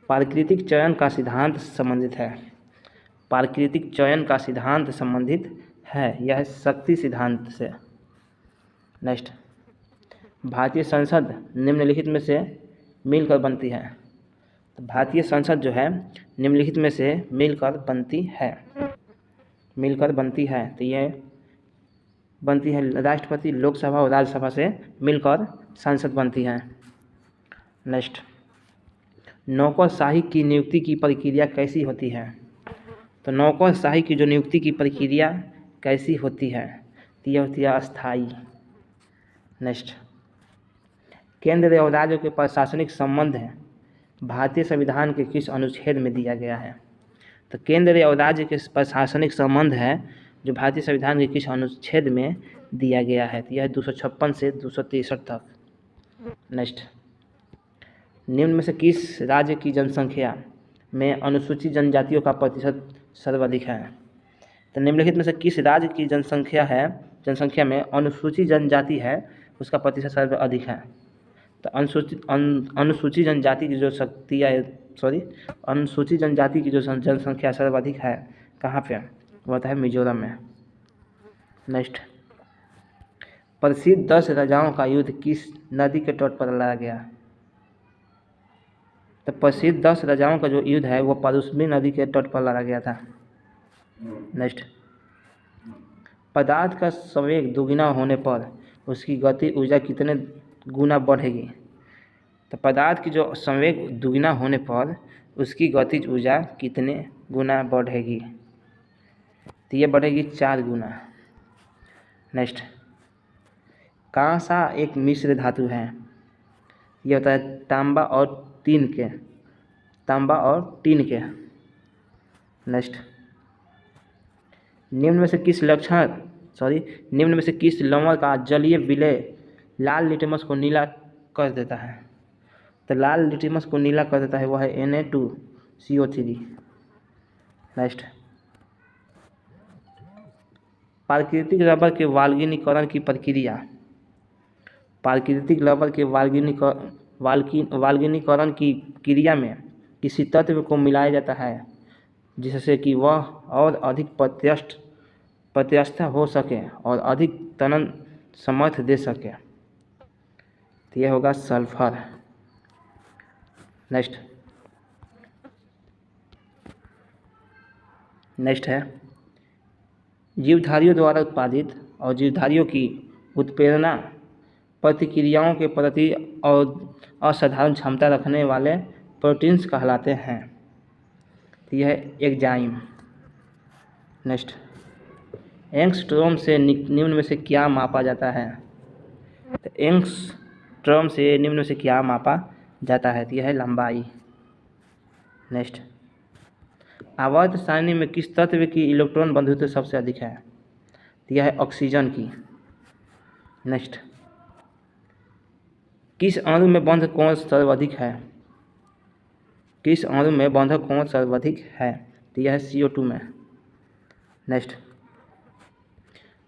A: प्राकृतिक चयन का सिद्धांत संबंधित है, यह शक्ति सिद्धांत से। नेक्स्ट, भारतीय संसद निम्नलिखित में से मिलकर बनती है। तो भारतीय संसद जो है निम्नलिखित में से मिलकर बनती है। तो यह बनती है राष्ट्रपति, लोकसभा और राज्यसभा से मिलकर संसद बनती है। नेक्स्ट, नौकरशाही की नियुक्ति की प्रक्रिया कैसी होती है? तो नौकरशाही की जो नियुक्ति की प्रक्रिया कैसी होती है? तो यह होती है अस्थायी। नेक्स्ट, केंद्र और राज्यों के प्रशासनिक संबंध है भारतीय संविधान के किस अनुच्छेद में दिया गया है? तो केंद्र और राज्य के प्रशासनिक संबंध है जो भारतीय संविधान के किस अनुच्छेद में दिया गया है? तो यह 256 से 263 तक। नेक्स्ट, निम्न में से किस राज्य की जनसंख्या में अनुसूचित जनजातियों का प्रतिशत सर्वाधिक है? तो निम्नलिखित में से किस राज्य की जनसंख्या में अनुसूचित जनजाति है उसका प्रतिशत सर्वाधिक है? तो अनुसूचित जनजाति की जो अनुसूचित जनजाति की जो जनसंख्या सर्वाधिक है कहाँ पे? वो होता है मिजोरम में। नेक्स्ट, प्रसिद्ध 10 राजाओं का युद्ध किस नदी के तट पर लड़ा गया? तो प्रसिद्ध 10 राजाओं का जो युद्ध है वो परुस्मी नदी के तट पर लड़ा गया था। नेक्स्ट, पदार्थ का संवेग दुगुना होने पर उसकी गति ऊर्जा कितने गुना बढ़ेगी? तो पदार्थ की जो संवेग दुगुना होने पर उसकी गतिज ऊर्जा कितने गुना बढ़ेगी? तो ये बढ़ेगी 4 गुना। नेक्स्ट, कांसा एक मिश्र धातु है, ये होता है तांबा और टीन के। नेक्स्ट, निम्न में से किस लवण का जलीय विलय लाल लिटमस को नीला कर देता है? तो लाल लिटमस को नीला कर देता है वह है Na2CO3। नेक्स्ट, प्राकृतिक रबर के वाल्गीनीकरण की प्रक्रिया वाल्गीनीकरण की क्रिया में किसी तत्व को मिलाया जाता है जिससे कि वह और अधिक प्रत्यास्थ हो सके और अधिक तनन समर्थ दे सके। तो यह होगा सल्फर। नेक्स्ट है जीवधारियों द्वारा उत्पादित और जीवधारियों की उत्प्रेरणा प्रतिक्रियाओं के प्रति और असाधारण क्षमता रखने वाले प्रोटीन्स कहलाते हैं। तो यह एंजाइम। नेक्स्ट, एंगस्ट्रॉम से निम्न में से क्या मापा जाता है? तो एंगस्ट्रॉम से निम्न में से क्या मापा जाता है? तो यह है लंबाई। नेक्स्ट, आवर्त सारणी में किस तत्व की इलेक्ट्रॉन बंधुत्व सबसे अधिक है? तो यह है ऑक्सीजन की। नेक्स्ट, किस अणु में बंधक कोण सर्वाधिक है? तो यह है CO2 में। नेक्स्ट,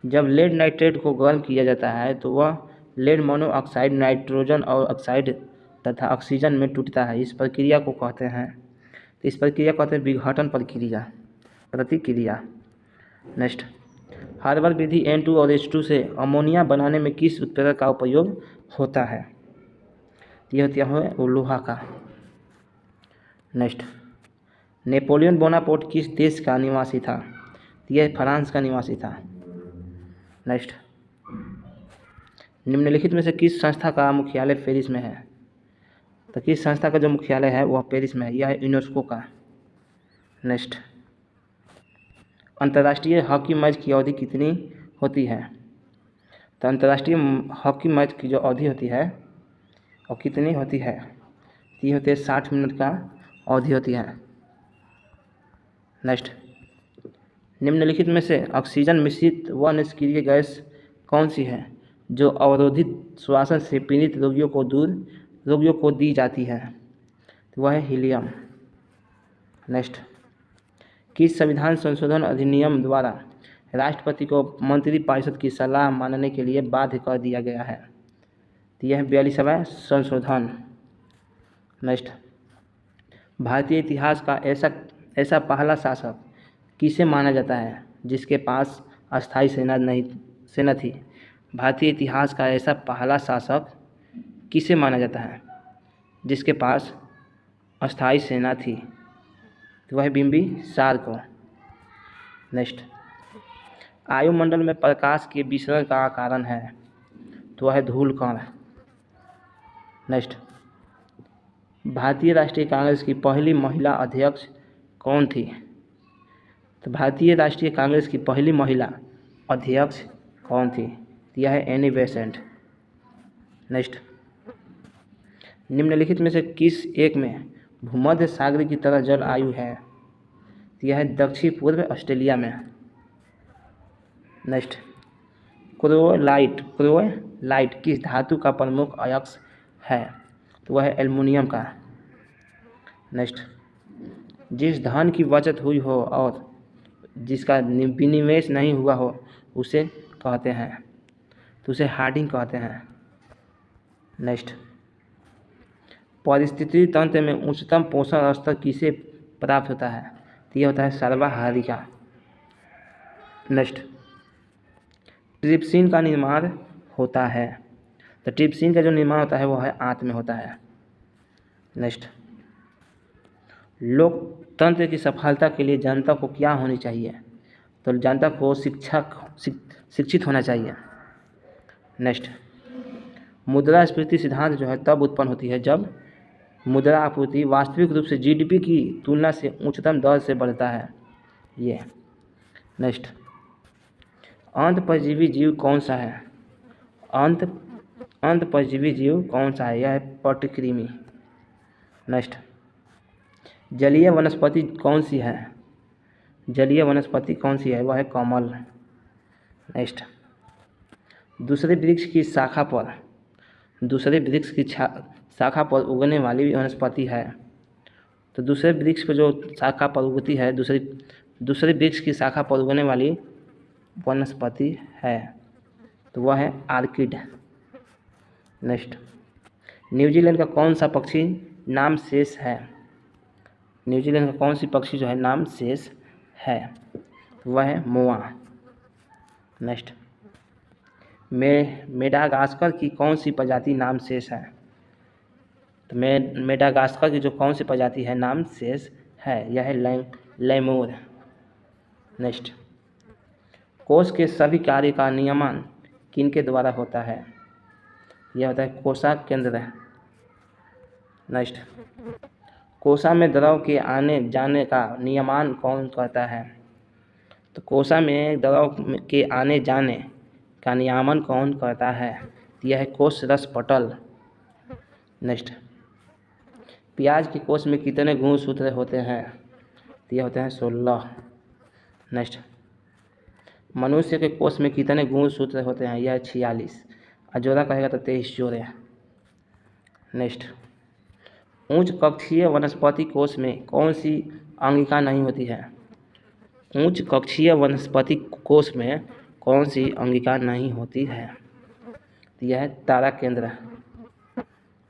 A: जब लेड नाइट्रेट को गर्म किया जाता है तो वह लेड मोनोऑक्साइड नाइट्रोजन और ऑक्साइड तथा ऑक्सीजन में टूटता है। इस प्रक्रिया को कहते हैं विघटन प्रतिक्रिया। नेक्स्ट, हार्बर विधि N2 और H2 से अमोनिया बनाने में किस उत्प्रेरक का उपयोग होता है? यह होता है लोहा का। नेक्स्ट, नेपोलियन बोनापार्ट किस देश का निवासी था? यह फ्रांस का निवासी था। नेक्स्ट, निम्नलिखित में से किस संस्था का मुख्यालय पेरिस में है? तो किस संस्था का जो मुख्यालय है वह पेरिस में है, यह है यूनेस्को का। नेक्स्ट, अंतर्राष्ट्रीय हॉकी मैच की अवधि कितनी होती है? तो अंतर्राष्ट्रीय हॉकी मैच की जो अवधि होती है और कितनी होती है? ये होती है 60 मिनट का अवधि होती है। नेक्स्ट, निम्नलिखित में से ऑक्सीजन मिश्रित व निष्क्रिय गैस कौन सी है जो अवरोधित श्वसन से पीड़ित रोगियों को दी जाती है? तो वह है हीलियम। नेक्स्ट, किस संविधान संशोधन अधिनियम द्वारा राष्ट्रपति को मंत्रिपरिषद की सलाह मानने के लिए बाध्य कर दिया गया है? तो यह 42वां संशोधन। नेक्स्ट, भारतीय इतिहास का ऐसा पहला शासक किसे माना जाता है जिसके पास अस्थायी सेना थी? भारतीय इतिहास का ऐसा पहला शासक किसे माना जाता है जिसके पास अस्थायी सेना थी? तो वह बिंबिसार को। नेक्स्ट, वायुमंडल में प्रकाश के विसरण का कारण है? तो वह है धूल कण। नेक्स्ट, भारतीय राष्ट्रीय कांग्रेस की पहली महिला अध्यक्ष कौन थी? तो भारतीय राष्ट्रीय कांग्रेस की पहली महिला अध्यक्ष कौन थी? यह है एनी बेसेंट। नेक्स्ट, निम्नलिखित में से किस एक में भूमध्य सागर की तरह जल आयु है? यह है दक्षिण पूर्व ऑस्ट्रेलिया में। नेक्स्ट, क्रोलाइट किस धातु का प्रमुख अयस्क है? तो वह है एल्युमिनियम का। नेक्स्ट, जिस धन की बचत हुई हो और जिसका विनिवेश नहीं हुआ हो उसे कहते हैं, तो उसे हार्डिंग कहते हैं। नेक्स्ट, पारिस्थितिकी तंत्र में उच्चतम पोषण स्तर किसे प्राप्त होता है? तो ये होता है सर्वाहारी का। नेक्स्ट, ट्रिप्सिन का निर्माण होता है, तो ट्रिप्सिन का जो निर्माण होता है वो है आंत में होता है। नेक्स्ट, लोकतंत्र की सफलता के लिए जनता को क्या होनी चाहिए? तो जनता को शिक्षित होना चाहिए। नेक्स्ट, मुद्रास्फीति सिद्धांत जो है तब उत्पन्न होती है जब मुद्रा आपूर्ति वास्तविक रूप से जीडीपी की तुलना से उच्चतम दर से बढ़ता है। ये नेक्स्ट, अंत परजीवी जीव कौन सा है? अंत परजीवी जीव कौन सा है? यह है पटकृमि। नेक्स्ट, जलीय वनस्पति कौन सी है? जलीय वनस्पति कौन सी है? वह है कमल। नेक्स्ट, दूसरे वृक्ष की शाखा पर उगने वाली वनस्पति है, तो दूसरे वृक्ष पर जो शाखा पर उगती है, दूसरे वृक्ष की शाखा पर उगने वाली वनस्पति है, तो वह है आर्किड। नेक्स्ट, न्यूजीलैंड का कौन सा पक्षी नाम शेष है? न्यूजीलैंड का कौन सी पक्षी जो है नाम शेष है? वह है मोआ। नेक्स्ट, मेडागास्कर की कौन सी प्रजाति नाम शेष है? तो मेडागास्कर की जो कौन सी प्रजाति है नाम शेष है? यह है लेमूर। नेक्स्ट, कोश के सभी कार्य का नियमन किनके द्वारा होता है? यह होता है कोशा केंद्र। नेक्स्ट, कोशा में द्रव के आने जाने का नियमन कौन करता है? तो कोशा में द्रव के आने जाने का नियमन कौन करता है? यह है कोश रस पटल। नेक्स्ट, प्याज के कोश में कितने गुणसूत्र होते हैं? तो यह होते हैं 16। नेक्स्ट, मनुष्य के कोश में कितने गुणसूत्र होते हैं? यह है 46, और जोड़ा कहेगा तो 23 जोड़े। नेक्स्ट, उच्च कक्षीय वनस्पति कोश में कौन सी अंगिका नहीं होती है? उच्च कक्षीय वनस्पति कोश में कौन सी अंगिका नहीं होती है? तो यह है तारा केंद्र।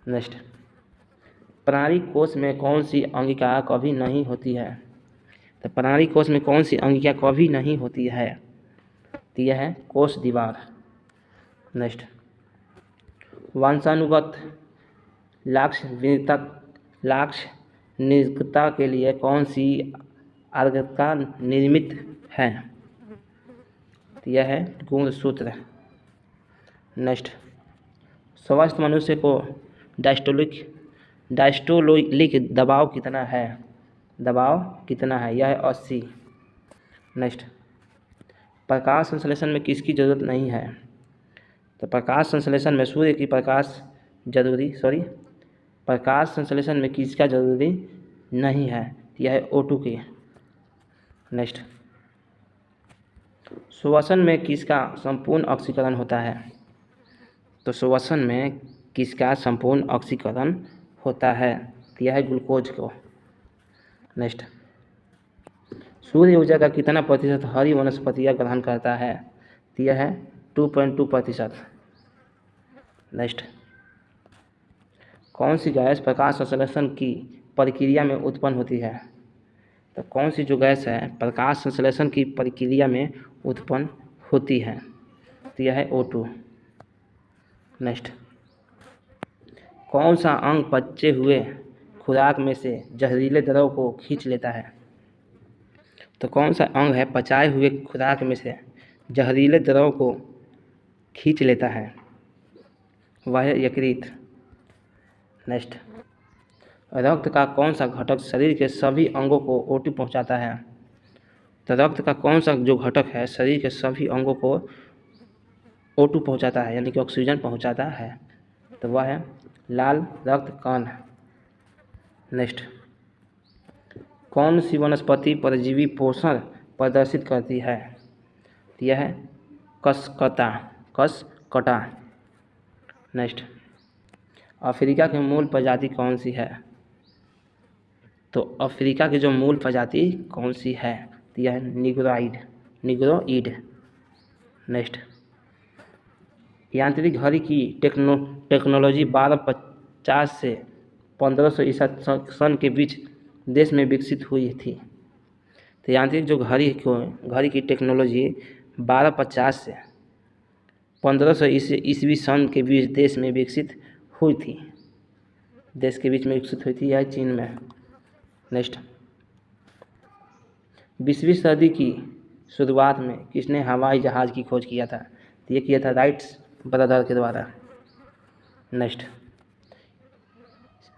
A: नेक्स्ट, प्राणी कोश में कौन सी अंगिका कभी नहीं होती है? तो प्राणी कोश में कौन सी अंगिका कभी नहीं होती है? तो यह है कोश दीवार। नेक्स्ट, वंशानुगत लक्ष्य निष्क्रियता के लिए कौन सी अर्घता निर्मित है? तो यह है गुणसूत्र। नेक्स्ट, स्वस्थ मनुष्य को डायस्टोलिक दबाव कितना है? यह है 80। नेक्स्ट, प्रकाश संश्लेषण में किसकी ज़रूरत नहीं है? तो प्रकाश संश्लेषण में सूर्य की प्रकाश संश्लेषण में किसका जरूरी नहीं है? यह है O2 की। नेक्स्ट, श्वसन में किसका संपूर्ण ऑक्सीकरण होता है? तो श्वसन में किसका संपूर्ण ऑक्सीकरण होता है? यह है ग्लूकोज को। नेक्स्ट, सूर्य ऊर्जा का कितना प्रतिशत हरी वनस्पतियाँ ग्रहण करता है? तो यह है 2.2%। नेक्स्ट, कौन सी गैस प्रकाश संश्लेषण की प्रक्रिया में उत्पन्न होती है? तो कौन सी जो गैस है प्रकाश संश्लेषण की प्रक्रिया में उत्पन्न होती है? तो यह है O2। नेक्स्ट, कौन सा अंग पचे हुए खुराक में से जहरीले द्रव को खींच लेता है? तो कौन सा अंग है पचाए हुए खुराक में से जहरीले द्रव को खींच लेता है? वह है यकृत। नेक्स्ट, रक्त का कौन सा घटक शरीर के सभी अंगों को O2 पहुंचाता है? तो रक्त का कौन सा जो घटक है शरीर के सभी अंगों को O2 पहुंचाता है, यानी कि ऑक्सीजन पहुंचाता है? तो वह है लाल रक्त कण। नेक्स्ट, कौन सी वनस्पति परजीवी पोषण प्रदर्शित करती है? तो यह है कसकता, कसकटा। नेक्स्ट, अफ्रीका की मूल प्रजाति कौन सी है? तो अफ्रीका की जो मूल प्रजाति कौन सी है? तो यह है निग्रोइड, निग्रोइड। नेक्स्ट, यांत्रिक घड़ी की टेक्नोलॉजी 1250 से 1500 ईसा सन के बीच देश में विकसित हुई थी। तो यांत्रिक जो घड़ी की टेक्नोलॉजी 1250 से 1500 ईस्वी सन के बीच देश में विकसित हुई थी। देश के बीच में विकसित हुई थी, यह चीन में। नेक्स्ट, 20वीं सदी की शुरुआत में किसने हवाई जहाज़ की खोज किया था? तो ये किया था राइट्स ब्रदर के द्वारा। नेक्स्ट,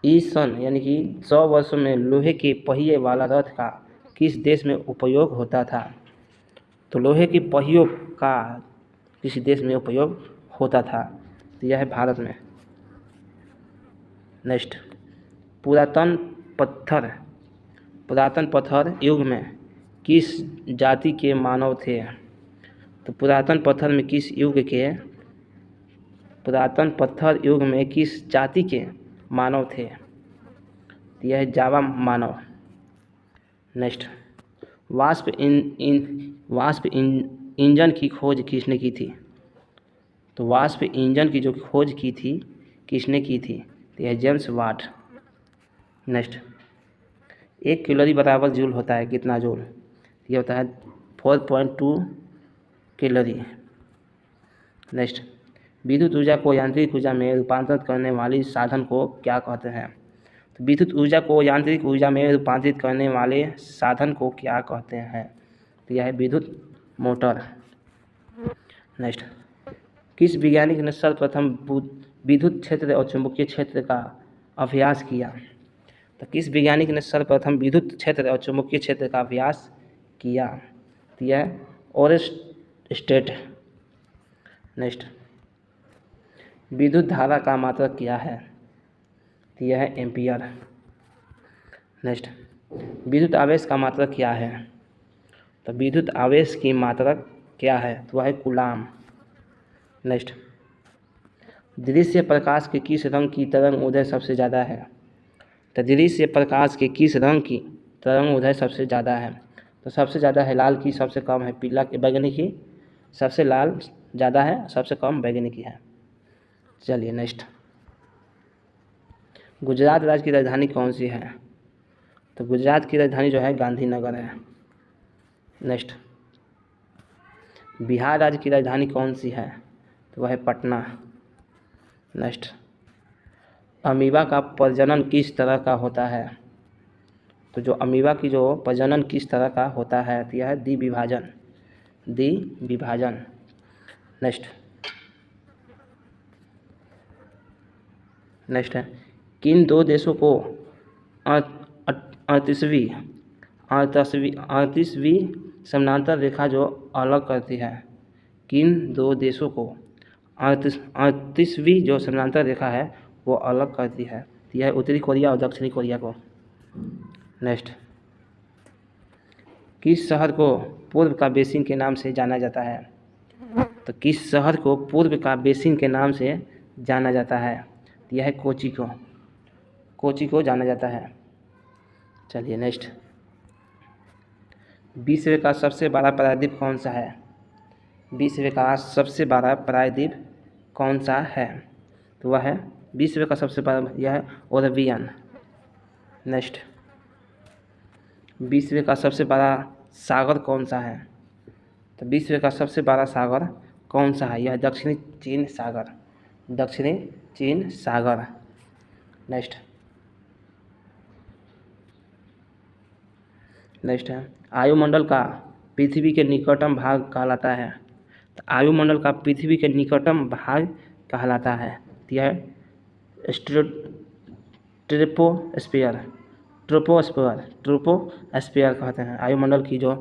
A: इस सन यानी कि 100 वर्षों में लोहे के पहिए वाला रथ का किस देश में उपयोग होता था? तो लोहे के पहियों का किसी देश में उपयोग होता था, तो यह है भारत में। नेक्स्ट, पुरातन पत्थर युग में किस जाति के मानव थे? तो पुरातन पत्थर युग में किस जाति के मानव थे? तो यह है जावा मानव। नेक्स्ट, वाष्प इंजन की खोज किसने की थी? तो वाष्प इंजन की जो खोज की थी किसने की थी? तो यह जेम्स वाट। नेक्स्ट, 1 कैलोरी बराबर जूल होता है कितना जूल? ये होता है 4.2 कैलोरी। नेक्स्ट, विद्युत ऊर्जा को यांत्रिक ऊर्जा में रूपांतरित करने वाली साधन को क्या कहते हैं? तो विद्युत ऊर्जा को यांत्रिक ऊर्जा में रूपांतरित करने वाले साधन को क्या कहते हैं? तो यह है विद्युत मोटर। नेक्स्ट, किस वैज्ञानिक ने सर्वप्रथम विद्युत क्षेत्र और चुंबकीय क्षेत्र का अभ्यास किया? तो किस वैज्ञानिक ने सर्वप्रथम विद्युत क्षेत्र और चुंबकीय क्षेत्र का अभ्यास किया? तो यह ओरेस्टेड। नेक्स्ट, विद्युत धारा का मात्रक क्या है? तो यह है एम्पियर। नेक्स्ट, विद्युत आवेश का मात्रक क्या है? तो विद्युत आवेश की मात्रक क्या है? तो वह है कूलाम। नेक्स्ट, दृश्य प्रकाश के किस रंग की तरंग उदय सबसे ज़्यादा है? तो दृश्य प्रकाश के किस रंग की तरंग उदय सबसे ज़्यादा है? तो सबसे ज़्यादा है लाल की, सबसे कम है पीला, बैगनी की सबसे लाल ज़्यादा है, सबसे कम बैगनी की है। चलिए नेक्स्ट, गुजरात राज्य की राजधानी कौन सी है? तो गुजरात की राजधानी जो है गांधीनगर है। नेक्स्ट, बिहार राज्य की राजधानी कौन सी है? तो वह है पटना। नेक्स्ट, अमीबा का प्रजनन किस तरह का होता है? तो जो अमीबा की जो प्रजनन किस तरह का होता है? तो यह है द्विविभाजन। नेक्स्ट है, किन दो देशों को 38वीं समानांतर रेखा जो अलग करती है? किन दो देशों को 38वीं जो समानांतर रेखा है वो अलग करती है? तो यह उत्तरी कोरिया और दक्षिणी कोरिया को। नेक्स्ट, किस शहर को पूर्व का बेसिन के नाम से जाना जाता है? तो किस शहर को पूर्व का बेसिन के नाम से जाना जाता है? तो यह है कोची को जाना जाता है। चलिए नेक्स्ट, विश्व का सबसे बड़ा प्रायद्वीप कौन सा है? विश्व का सबसे बड़ा प्रायद्वीप कौन सा है? तो वह है विश्व का सबसे बड़ा, यह है ओरेवियन। नेक्स्ट, विश्व का सबसे बड़ा सागर कौन सा है? तो विश्व का सबसे बड़ा सागर कौन सा है? यह दक्षिणी चीन सागर। नेक्स्ट है, वायुमंडल का पृथ्वी के निकटतम भाग कहलाता है? तो वायुमंडल का पृथ्वी के निकटतम भाग कहलाता है, यह ट्रोपोस्फीयर कहते हैं। वायुमंडल की जो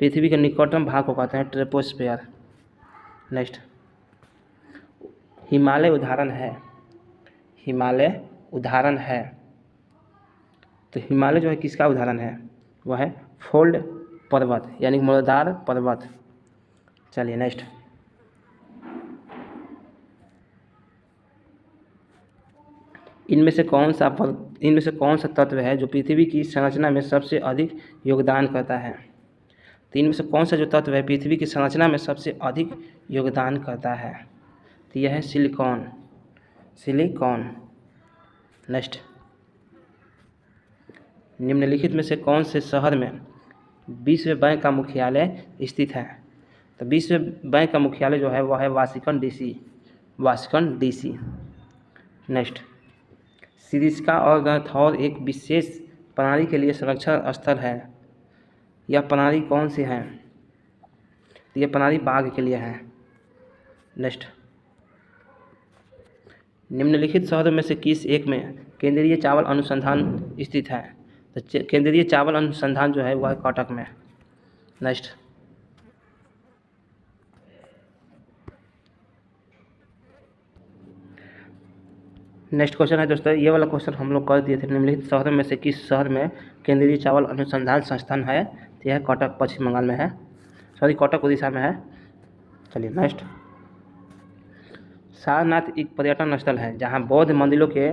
A: पृथ्वी के निकटतम भाग को कहते हैं ट्रोपोस्फीयर। नेक्स्ट, हिमालय उदाहरण है। तो हिमालय जो है किसका उदाहरण है? वह है फोल्ड पर्वत यानी मुर्दार पर्वत। चलिए नेक्स्ट, इनमें से कौन सा तत्व है जो पृथ्वी की संरचना में सबसे अधिक योगदान करता है? तो इनमें से कौन सा जो तत्व है पृथ्वी की संरचना में सबसे अधिक योगदान करता है? तो यह है सिलिकॉन। नेक्स्ट, निम्नलिखित में से कौन से शहर में विश्व बैंक का मुख्यालय स्थित है? तो विश्व बैंक का मुख्यालय जो है वह है वाशिंगटन डीसी। नेक्स्ट, सिरिस्का और गणथौर एक विशेष प्रणाली के लिए संरक्षण स्थल है। यह प्रणाली कौन सी है? तो यह प्रणाली बाघ के लिए है। नेक्स्ट, निम्नलिखित शहरों में से किस एक में केंद्रीय चावल अनुसंधान स्थित है? तो केंद्रीय चावल अनुसंधान जो है वह है कटक में। नेक्स्ट, क्वेश्चन है दोस्तों, ये वाला क्वेश्चन हम लोग कर दिए थे। निम्नलिखित शहरों में से किस शहर में केंद्रीय चावल अनुसंधान संस्थान है? तो यह कटक पश्चिम बंगाल में है, कटक उड़ीसा में है। चलिए नेक्स्ट, सारनाथ एक पर्यटन स्थल है जहाँ बौद्ध मंदिरों के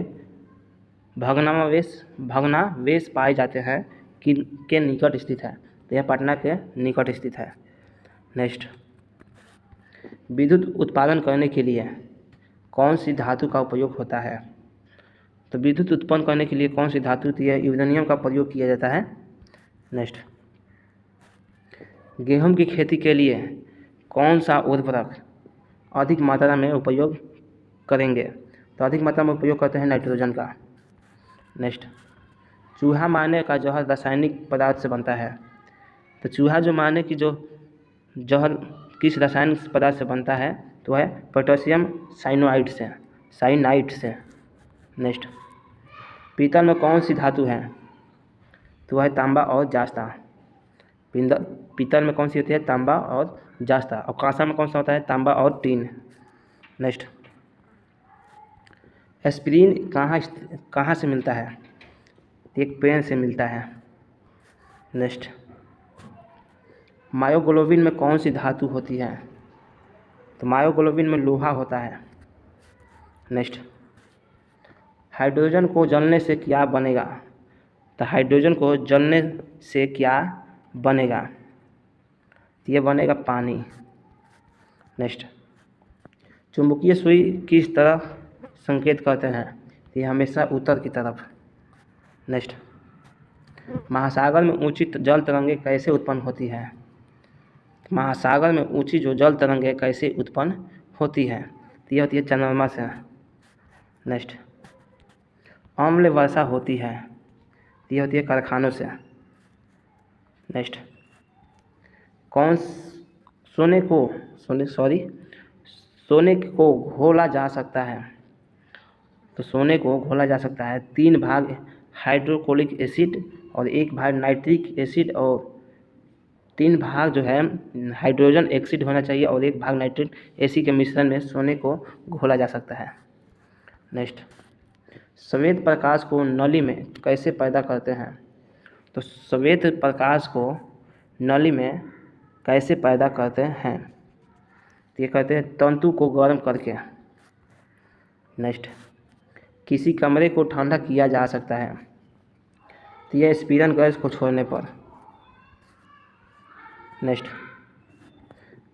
A: भग्नावशेष पाए जाते हैं के निकट स्थित है? तो यह पटना के निकट स्थित है। नेक्स्ट, विद्युत उत्पादन करने के लिए कौन सी धातु का उपयोग होता है? तो विद्युत उत्पन्न करने के लिए कौन सी धातु यूरेनियम का प्रयोग किया जाता है। नेक्स्ट, गेहूं की खेती के लिए कौन सा उर्वरक अधिक मात्रा में उपयोग करेंगे? तो अधिक मात्रा में उपयोग करते हैं नाइट्रोजन का। नेक्स्ट, चूहा मारने का जहर रासायनिक पदार्थ से बनता है। तो चूहा जो मारने की जो जहर किस रासायनिक पदार्थ से बनता है? तो है पोटेशियम साइनाइड से। नेक्स्ट, पीतल में कौन सी धातु है? तो है तांबा और जास्ता। पीतल में कौन सी होती है? तांबा और जास्ता। और कांसा में कौन सा होता है? तांबा और टीन। नेक्स्ट, एस्पिरिन कहाँ से मिलता है? एक पेड़ से मिलता है। नेक्स्ट, मायोग्लोबिन में कौन सी धातु होती है? तो मायोग्लोबिन में लोहा होता है। नेक्स्ट, हाइड्रोजन को जलने से क्या बनेगा? तो हाइड्रोजन को जलने से क्या बनेगा? तो यह बनेगा पानी। नेक्स्ट, चुंबकीय सुई किस तरफ संकेत करते हैं? तो ये हमेशा उत्तर की तरफ। नेक्स्ट, महासागर में ऊंची जल तरंगें कैसे उत्पन्न होती है? महासागर में ऊंची जो जल तरंगें कैसे उत्पन्न होती है? तो ये होती है चंद्रमा से। नेक्स्ट, अम्ल वर्षा होती है। तो ये होती है कारखानों से। नेक्स्ट, सोने को घोला जा सकता है। तो सोने को घोला जा सकता है 3 भाग हाइड्रोक्लोरिक एसिड और 1 भाग नाइट्रिक एसिड और 3 भाग जो है हाइड्रोजन एसिड होना चाहिए और 1 भाग नाइट्रिक एसिड के मिश्रण में सोने को घोला जा सकता है। नेक्स्ट, श्वेत प्रकाश को नली में कैसे पैदा करते हैं? तो श्वेत प्रकाश को नली में कैसे पैदा करते हैं? तो ये कहते हैं तंतु को गर्म करके। नेक्स्ट, किसी कमरे को ठंडा किया जा सकता है। तो यह स्पीरन गैस को छोड़ने पर। नेक्स्ट,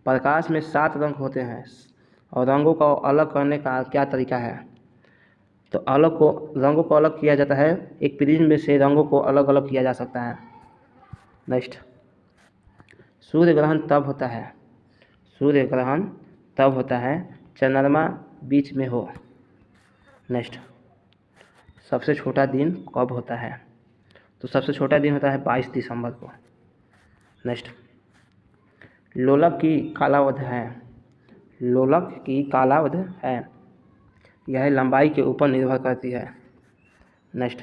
A: प्रकाश में 7 रंग होते हैं और रंगों को अलग करने का क्या तरीका है? तो रंगों को अलग किया जाता है, एक प्रिज्म में से रंगों को अलग अलग किया जा सकता है। नेक्स्ट, सूर्य ग्रहण तब होता है चंद्रमा बीच में हो। नेक्स्ट, सबसे छोटा दिन कब होता है? तो सबसे छोटा दिन होता है 22 दिसंबर को। नेक्स्ट, लोलक की कालावधि है। यह लंबाई के ऊपर निर्भर करती है। नेक्स्ट,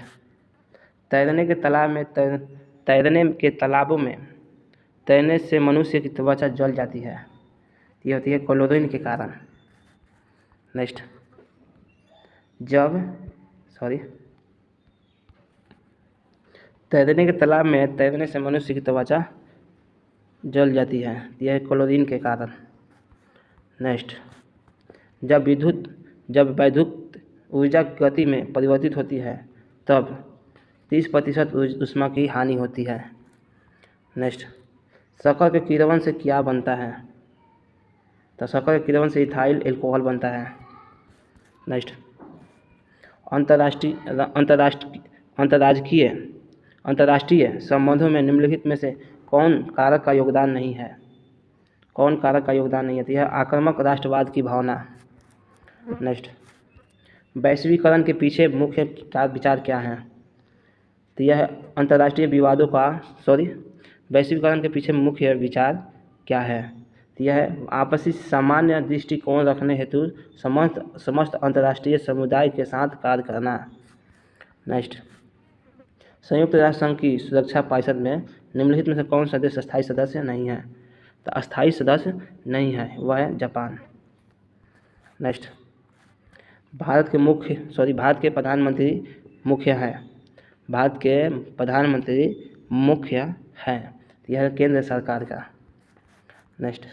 A: तैरने के तालाबों में तैरने से मनुष्य की त्वचा जल जाती है। ये होती है क्लोरीन के कारण। नेक्स्ट, तैरने के तालाब में तैरने से मनुष्य की त्वचा जल जाती है, यह क्लोरीन के कारण। नेक्स्ट, जब ऊर्जा गति में परिवर्तित होती है तब 30% ऊष्मा की हानि होती है। नेक्स्ट, शक्कर के किण्वन से क्या बनता है? तो शक्कर के किण्वन से इथाइल एल्कोहल बनता है। नेक्स्ट, अंतर्राष्ट्रीय संबंधों में निम्नलिखित में से कौन कारक का योगदान नहीं है? कौन कारक का योगदान नहीं है? तो यह आक्रामक राष्ट्रवाद की भावना। नेक्स्ट, वैश्वीकरण के पीछे मुख्य विचार क्या है? तो यह अंतर्राष्ट्रीय विवादों का वैश्वीकरण के पीछे मुख्य विचार क्या है? तो यह आपसी सामान्य दृष्टिकोण रखने हेतु समस्त अंतर्राष्ट्रीय समुदाय के साथ कार्य करना। नेक्स्ट, संयुक्त राष्ट्र संघ की सुरक्षा परिषद में निम्नलिखित में से कौन सा देश अस्थायी सदस्य नहीं है? तो अस्थायी सदस्य नहीं है वह है जापान। नेक्स्ट, भारत के प्रधानमंत्री मुख्य है। भारत के प्रधानमंत्री मुख्य है, यह केंद्र सरकार का। नेक्स्ट,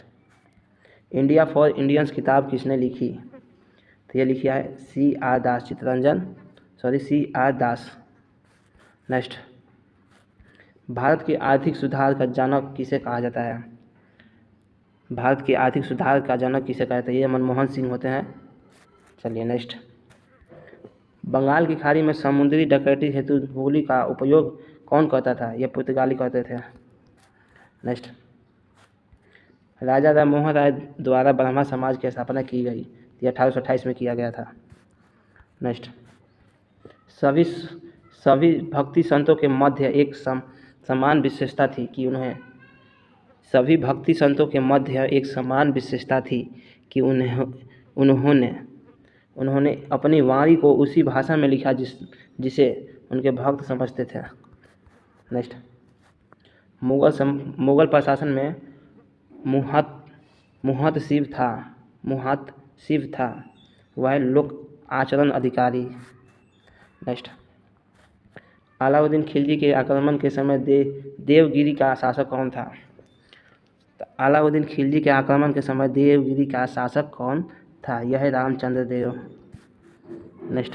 A: इंडिया फॉर इंडियंस किताब किसने लिखी? तो यह लिखी है C.R. दास। नेक्स्ट, भारत के आर्थिक सुधार का जनक किसे कहा जाता है? भारत के आर्थिक सुधार का जनक किसे कहा जाता है? ये मनमोहन सिंह होते हैं। चलिए नेक्स्ट, बंगाल की खाड़ी में समुद्री डकैती हेतु गोली का उपयोग कौन करता था? ये पुर्तगाली करते थे। नेक्स्ट, राजा राम मोहन राय द्वारा ब्राह्मण समाज की स्थापना की गई, ये 1828 में किया गया था। नेक्स्ट, सभी भक्ति संतों के मध्य एक समान विशेषता थी कि उन्होंने अपनी वाणी को उसी भाषा में लिखा जिसे उनके भक्त समझते थे। नेक्स्ट, मुगल प्रशासन में मुहत शिव था वह लोक आचरण अधिकारी। नेक्स्ट, अलाउद्दीन खिलजी के आक्रमण के समय देवगिरी का शासक कौन था? तो अलाउद्दीन खिलजी के आक्रमण के समय देवगिरी का शासक कौन था? यह है रामचंद्र देव। नेक्स्ट,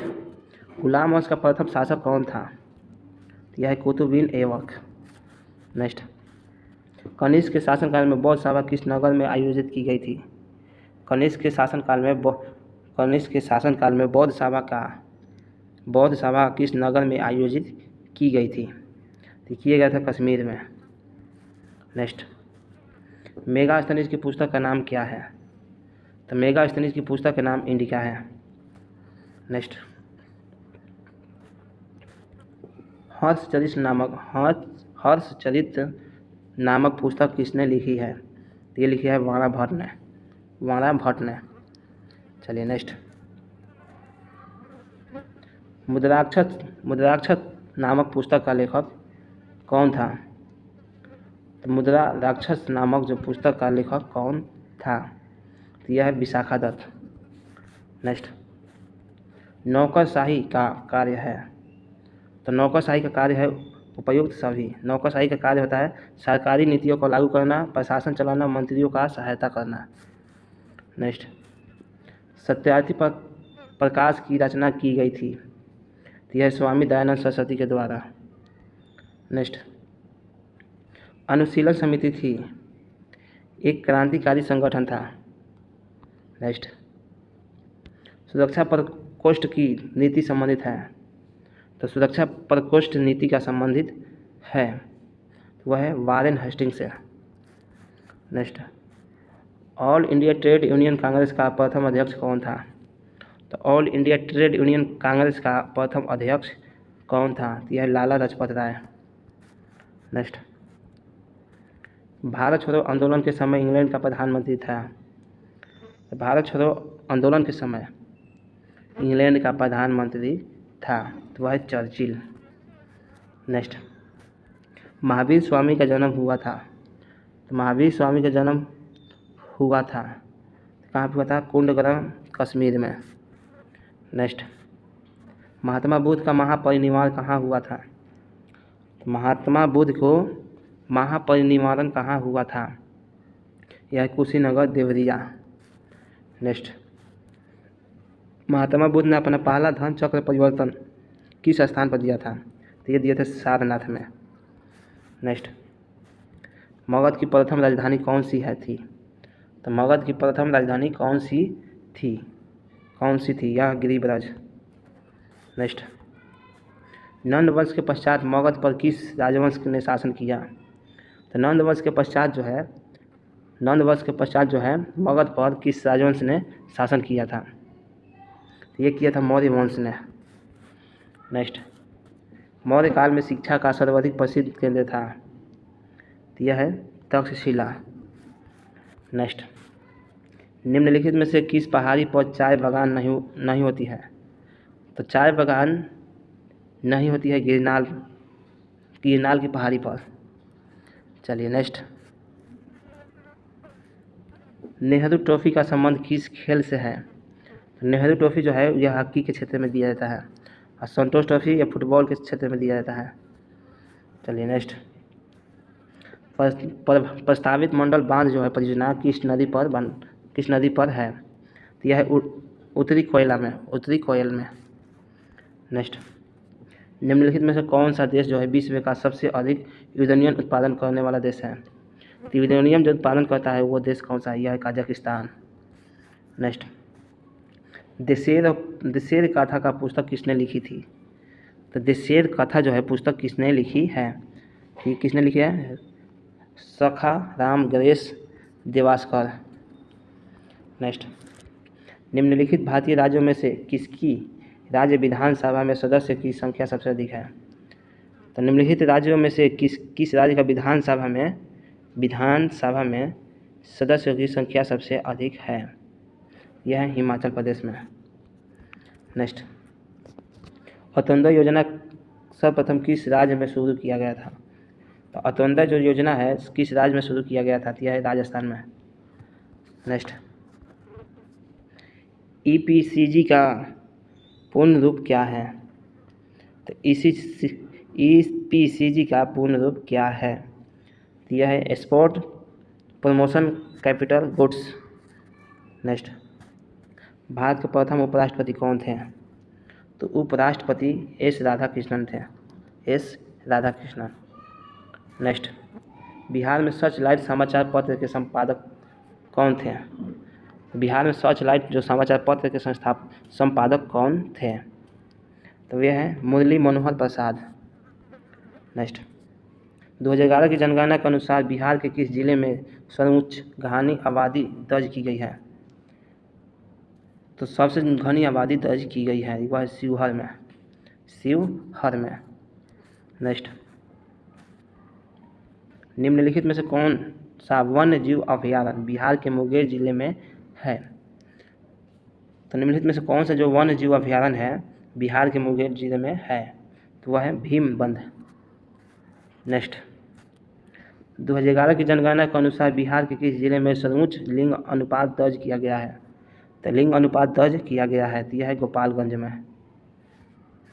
A: गुलाम वंश का प्रथम शासक कौन था? यह है कुतुबुद्दीन ऐबक। नेक्स्ट, कनिष्क के शासनकाल में बौद्ध सभा किस नगर में आयोजित की गई थी? कनिष्क के शासनकाल में बौद्ध सभा किस नगर में आयोजित की गई थी? तो किया गया था कश्मीर में। नेक्स्ट, मेगास्थनीज की पुस्तक का नाम क्या है? तो मेगास्थनीज की पुस्तक का नाम इंडिका है। नेक्स्ट, हर्षचरित नामक पुस्तक किसने लिखी है? तो ये लिखी है वाणा भट्ट ने। चलिए नेक्स्ट, मुद्राक्षर नामक पुस्तक का लेखक कौन था? तो मुद्रा राक्षस नामक जो पुस्तक का लेखक कौन था? तो यह है विशाखा दत्त। नेक्स्ट, नौकरशाही का कार्य है। तो नौकरशाही का कार्य है उपयुक्त सभी। नौकरशाही का कार्य होता है सरकारी नीतियों को लागू करना, प्रशासन चलाना, मंत्रियों का सहायता करना। नेक्स्ट, सत्यार्थी पर प्रकाश की रचना की गई थी, तो यह स्वामी दयानंद सरस्वती के द्वारा। नेक्स्ट, अनुशीलन समिति थी एक क्रांतिकारी संगठन था। नेक्स्ट, सुरक्षा प्रकोष्ठ की नीति संबंधित है। तो सुरक्षा प्रकोष्ठ नीति का संबंधित है वह है वारेन हेस्टिंग से। Next, all India trade union Congress का प्रथम अध्यक्ष कौन था? तो all India trade union Congress का प्रथम अध्यक्ष कौन था? तो यह लाला लाजपत राय। नेक्स्ट, भारत छोड़ो आंदोलन के समय इंग्लैंड का प्रधानमंत्री था। तो भारत छोड़ो आंदोलन के समय इंग्लैंड का प्रधानमंत्री था, तो वह है चर्चिल। नेक्स्ट, महावीर स्वामी का जन्म हुआ था। तो महावीर स्वामी का जन्म हुआ था कहाँ पे हुआ था? कुंडग्राम कश्मीर में। नेक्स्ट, महात्मा बुद्ध का महापरिनिर्वाण कहाँ हुआ था? महात्मा बुद्ध को महापरिनिर्वाण कहाँ हुआ था? यह कुशीनगर देवरिया। नेक्स्ट, महात्मा बुद्ध ने अपना पहला धर्म चक्र परिवर्तन किस स्थान पर दिया था? तो ये दिए थे सारनाथ में। नेक्स्ट, मगध की प्रथम राजधानी कौन सी थी? तो मगध की प्रथम राजधानी कौन सी थी? यह गिरिब्रज। नेक्स्ट, नंद वंश के पश्चात मगध पर किस राजवंश ने शासन किया? तो नंद वंश के पश्चात जो है मगध पर किस राजवंश ने शासन किया था? ये किया था मौर्य वंश ने। नेक्स्ट, मौर्य काल में शिक्षा का सर्वाधिक प्रसिद्ध केंद्र था? तो यह है तक्षशिला। नेक्स्ट, निम्नलिखित में से किस पहाड़ी पर चाय बागान नहीं होती है? तो चाय बागान नहीं होती है गिरनाल की पहाड़ी पर। चलिए नेक्स्ट, नेहरू ट्रॉफी का संबंध किस खेल से है? नेहरू ट्रॉफी जो है यह हॉकी के क्षेत्र में दिया जाता है और संतोष ट्रॉफी या फुटबॉल के क्षेत्र में दिया जाता है। चलिए नेक्स्ट, प्रस्तावित मंडल बांध जो है परियोजना किस नदी पर है? तो यह है उत्तरी कोयल में। नेक्स्ट, निम्नलिखित में से कौन सा देश जो है विश्व का सबसे अधिक यूरेनियम उत्पादन करने वाला देश है? तो यूरेनियम जो उत्पादन करता है वो देश कौन सा है? यह है कजाकिस्तान। नेक्स्ट, देशेर कथा का पुस्तक किसने लिखी थी? तो देशेर कथा जो है पुस्तक किसने लिखी है? किसने लिखी है? सखा राम गणेश देवास्कर। नेक्स्ट, निम्नलिखित भारतीय राज्यों में से किसकी राज्य विधानसभा में सदस्य की संख्या सबसे अधिक है? तो निम्नलिखित राज्यों में से किस राज्य का विधानसभा में सदस्यों की संख्या सबसे अधिक है? यह है हिमाचल प्रदेश में। नेक्स्ट, अंत्योदय योजना सर्वप्रथम किस राज्य में शुरू किया गया था? तो अंत्योदय जो योजना है किस राज्य में शुरू किया गया था? यह है राजस्थान में। नेक्स्ट, EPCG का पूर्ण रूप क्या है? तो EPCG का पूर्ण रूप क्या है? तो यह है export promotion capital goods. Next, Bharat के प्रथम उपराष्ट्रपति कौन थे? तो उपराष्ट्रपति S राधाकृष्णन थे। नेक्स्ट, बिहार में सच लाइट समाचार पत्र के संपादक कौन थे? बिहार में सच लाइट जो समाचार पत्र के संपादक कौन थे? तो यह है मुरली मनोहर प्रसाद। नेक्स्ट, 2011 की जनगणना के अनुसार बिहार के किस जिले में सर्वोच्च घनी आबादी दर्ज की गई है? तो सबसे घनी आबादी दर्ज की गई है वह शिवहर में। नेक्स्ट, निम्नलिखित में से कौन सा वन्य जीव अभयारण्य बिहार के मुंगेर जिले में है? तो निम्नलिखित में से कौन सा जो वन्य जीव अभयारण्य है बिहार के मुंगेर जिले में है? तो वह है भीमबंध। नेक्स्ट, 2011 की जनगणना के अनुसार बिहार के किस जिले में सर्वोच्च लिंग अनुपात दर्ज किया गया है? तो लिंग अनुपात दर्ज किया गया है तो यह है गोपालगंज में।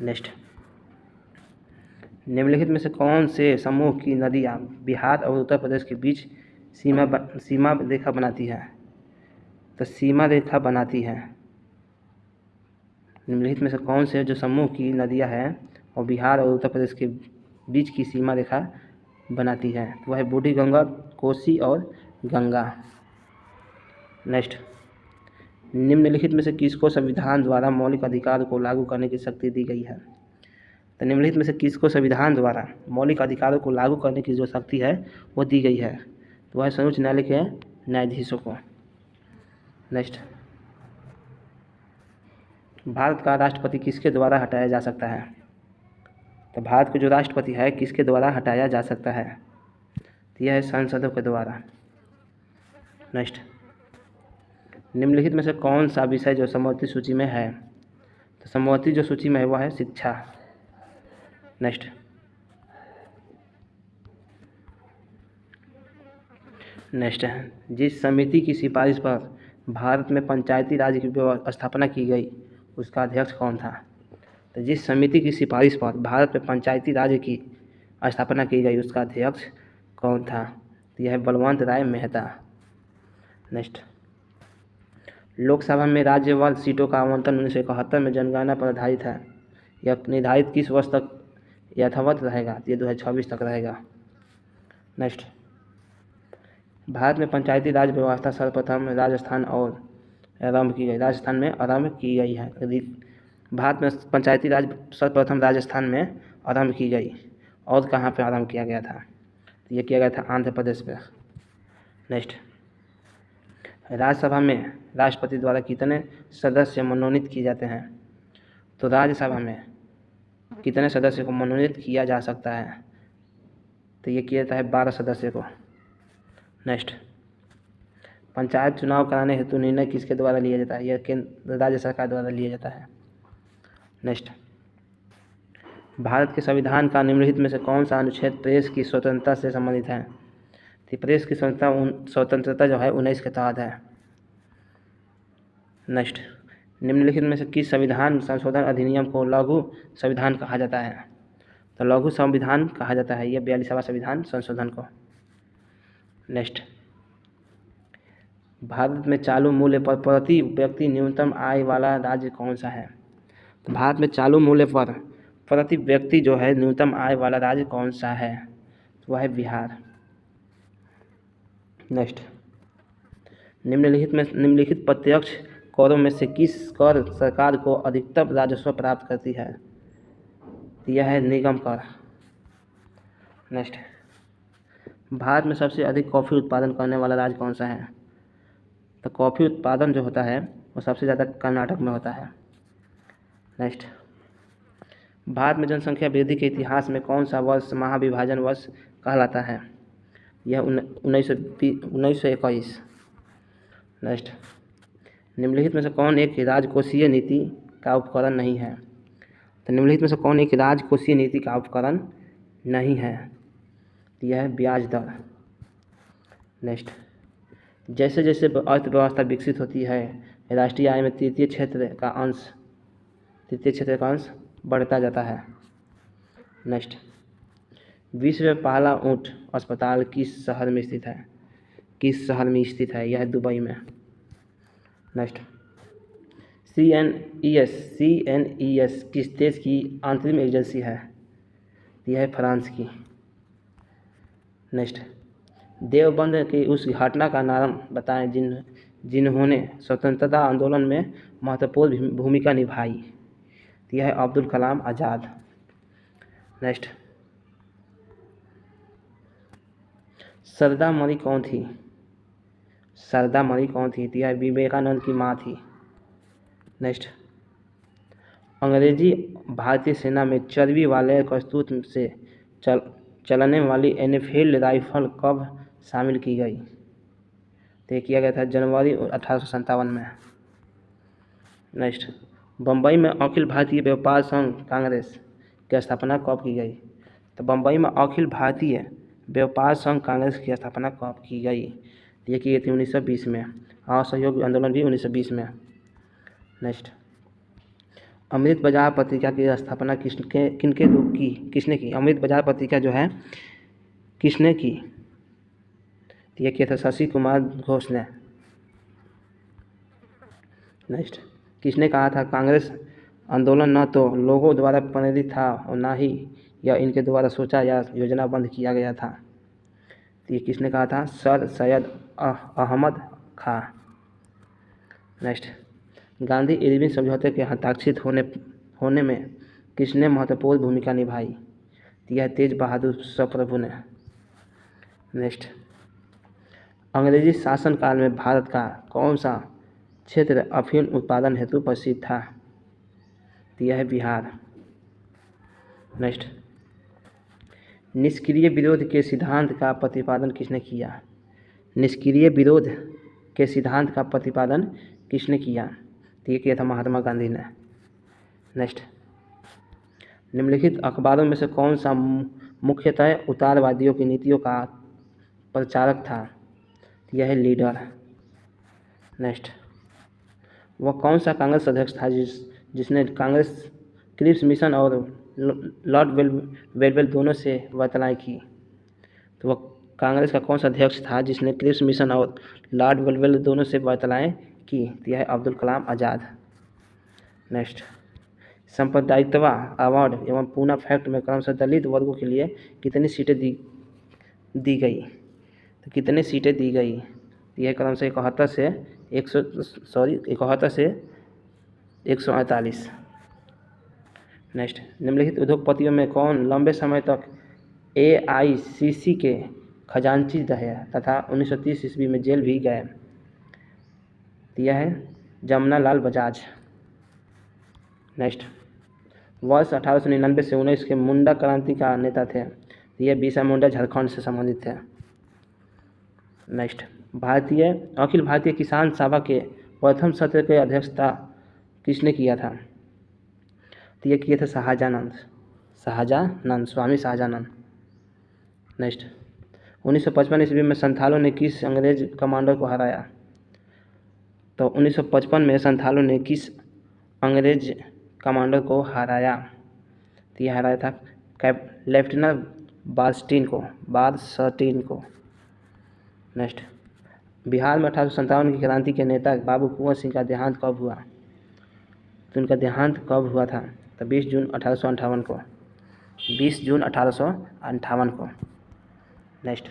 A: नेक्स्ट, निम्नलिखित में से कौन से समूह की नदियाँ बिहार और उत्तर प्रदेश के बीच सीमा रेखा बनाती है? तो सीमा रेखा बनाती है। निम्नलिखित में से कौन से जो समूह की नदियाँ हैं और बिहार और उत्तर प्रदेश के बीच की सीमा रेखा बनाती है? तो वह है बूढ़ी गंगा, कोसी और गंगा। नेक्स्ट, निम्नलिखित में से किसको संविधान द्वारा मौलिक अधिकार को लागू करने की शक्ति दी गई है? तो निम्नलिखित में से किसको संविधान द्वारा मौलिक अधिकारों को लागू करने की जो शक्ति है वो दी गई है? तो वह सर्वोच्च न्यायालय के न्यायाधीशों को। नेक्स्ट, भारत का राष्ट्रपति किसके द्वारा हटाया जा सकता है? तो भारत के जो राष्ट्रपति है किसके द्वारा हटाया जा सकता है? तो यह है सांसदों के द्वारा। नेक्स्ट, निम्नलिखित में से कौन सा विषय जो समवर्ती सूची में है? तो समवर्ती जो सूची में है वह है शिक्षा। नेक्स्ट, है जिस समिति की सिफारिश पर भारत में पंचायती राज की स्थापना की गई उसका अध्यक्ष कौन था? तो जिस समिति की सिफारिश पर भारत में पंचायती राज की स्थापना की गई उसका अध्यक्ष कौन था? तो यह है बलवंत राय मेहता। नेक्स्ट, लोकसभा में राज्यवार सीटों का आवंटन 1971 में जनगणना पर आधारित है। यह निर्धारित किस वर्ष तक यथावत रहेगा? ये 2026 तक रहेगा। नेक्स्ट, भारत में पंचायती राज व्यवस्था सर्वप्रथम राजस्थान में आरंभ की गई है। भारत में पंचायती राज सर्वप्रथम राजस्थान में आरंभ की गई। और कहाँ पे आरंभ किया गया था? तो ये किया गया था आंध्र प्रदेश पे। नेक्स्ट, राज्यसभा में राष्ट्रपति द्वारा कितने सदस्य मनोनीत किए जाते हैं? तो राज्यसभा में कितने सदस्य को मनोनीत किया जा सकता है? तो ये किया जाता है 12 सदस्य को। नेक्स्ट, पंचायत चुनाव कराने हेतु निर्णय किसके द्वारा लिया जाता है? यह केंद्र राज्य सरकार द्वारा लिया जाता है। नेक्स्ट, भारत के संविधान का निम्नलिखित में से कौन सा अनुच्छेद प्रेस की स्वतंत्रता से संबंधित है? तो प्रेस की स्वतंत्रता जो है 19 के तहत है। नेक्स्ट, निम्नलिखित में से किस संविधान संशोधन अधिनियम को लघु संविधान कहा जाता है? तो लघु संविधान कहा जाता है ये 42वां संविधान संशोधन को। नेक्स्ट, भारत में चालू मूल्य पर प्रति व्यक्ति न्यूनतम आय वाला राज्य कौन सा है? तो भारत में चालू मूल्य पर प्रति व्यक्ति जो है न्यूनतम आय वाला राज्य कौन सा है? तो वह है बिहार। नेक्स्ट, निम्नलिखित प्रत्यक्ष करों में से किस कर सरकार को अधिकतम राजस्व प्राप्त करती है? यह है निगम कर। नेक्स्ट, भारत में सबसे अधिक कॉफ़ी उत्पादन करने वाला राज्य कौन सा है? तो कॉफ़ी उत्पादन जो होता है वो सबसे ज़्यादा कर्नाटक में होता है। नेक्स्ट, भारत में जनसंख्या वृद्धि के इतिहास में कौन सा वर्ष महाविभाजन वर्ष कहलाता है? यह 1921। नेक्स्ट, निम्नलिखित में से कौन एक राजकोषीय नीति का उपकरण नहीं है? तो निम्नलिखित में से कौन एक राजकोषीय नीति का उपकरण नहीं है? यह है ब्याज दर। नेक्स्ट, जैसे जैसे अर्थव्यवस्था विकसित होती है राष्ट्रीय आय में तृतीय क्षेत्र का अंश बढ़ता जाता है। नेक्स्ट, विश्व में पहला ऊँट अस्पताल किस शहर में स्थित है? यह है दुबई में। नेक्स्ट, CNES किस देश की आंतरिक एजेंसी है? यह है फ्रांस की। नेक्स्ट, देवबंद की उस घटना का नाम बताएं जिन्होंने स्वतंत्रता आंदोलन में महत्वपूर्ण भूमिका निभाई। यह है अब्दुल कलाम आज़ाद। नेक्स्ट, सरदा मरी कौन थी? यह विवेकानंद की माँ थी। नेक्स्ट, अंग्रेजी भारतीय सेना में चर्बी वाले कस्तूत से चलने वाली एनफील्ड राइफल कब शामिल की गई? तो किया गया था जनवरी 1857 में। नेक्स्ट, बम्बई में अखिल भारतीय व्यापार संघ कांग्रेस की स्थापना कब की गई? तो बम्बई में अखिल भारतीय व्यापार संघ कांग्रेस की स्थापना कब की गई? ये की गई थी 1920 में। असहयोग आंदोलन भी 1920 में। नेक्स्ट, अमृत बाजार पत्रिका की स्थापना किसने की? अमृत बाजार पत्रिका जो है किसने की? यह किया था शशि कुमार घोष ने। नेक्स्ट, किसने कहा था कांग्रेस आंदोलन न तो लोगों द्वारा प्रेरित था और न ही यह इनके द्वारा सोचा या योजनाबद्ध किया गया था? तो ये किसने कहा था? सर सैयद अहमद खां। नेक्स्ट, गांधी इरविन समझौते के हस्ताक्षरित होने में किसने महत्वपूर्ण भूमिका निभाई? तो यह तेज बहादुर सप्रभु ने। नेक्स्ट, अंग्रेजी शासनकाल में भारत का कौन सा क्षेत्र अफीम उत्पादन हेतु प्रसिद्ध था? तो यह है बिहार। नेक्स्ट, निष्क्रिय विरोध के सिद्धांत का प्रतिपादन किसने किया? तो ये किया था महात्मा गांधी ने। नेक्स्ट, निम्नलिखित अखबारों में से कौन सा मुख्यतः उदारवादियों की नीतियों का प्रचारक था? तो यह है लीडर। नेक्स्ट, वह कौन सा कांग्रेस अध्यक्ष था जिसने कांग्रेस क्रिप्स मिशन और लॉर्ड वेलवेल दोनों से वार्ताएं की? तो वह कांग्रेस का कौन सा अध्यक्ष था जिसने क्रिप्स मिशन और लॉर्ड वेलवेल दोनों से वार्ताएं की? तो यह है अब्दुल कलाम आज़ाद। नेक्स्ट, सांप्रदायिकता अवार्ड एवं पूना फैक्ट में क्रमशः दलित वर्गों के लिए कितनी सीटें दी गई? तो कितनी सीटें दी गई? यह क्रमशः 71 से 148। नेक्स्ट, निम्नलिखित उद्योगपतियों में कौन लंबे समय तक AICC के खजांची रहे तथा 1930 ईस्वी में जेल भी गए? तो यह है जमुना लाल बजाज। नेक्स्ट, वर्ष 1899 से 19 के मुंडा क्रांति का नेता थे? तो यह बिरसा मुंडा झारखंड से संबंधित थे। नेक्स्ट, अखिल भारतीय किसान सभा के प्रथम सत्र की अध्यक्षता किसने किया था? तो ये किए थे शाहजानंद, स्वामी शाहजानंद। नेक्स्ट, 1955 ईस्वी में संथालों ने किस अंग्रेज कमांडर को हराया? तो 1955 में संथालों ने किस अंग्रेज कमांडर को हराया? तो यह हराया था लेफ्टिनेंट बार्स्टीन को। नेक्स्ट, बिहार में 1857 की क्रांति के नेता बाबू कुंवर सिंह का देहांत कब हुआ? तो उनका देहांत कब हुआ था? तो 20 जून 1858 को। नेक्स्ट,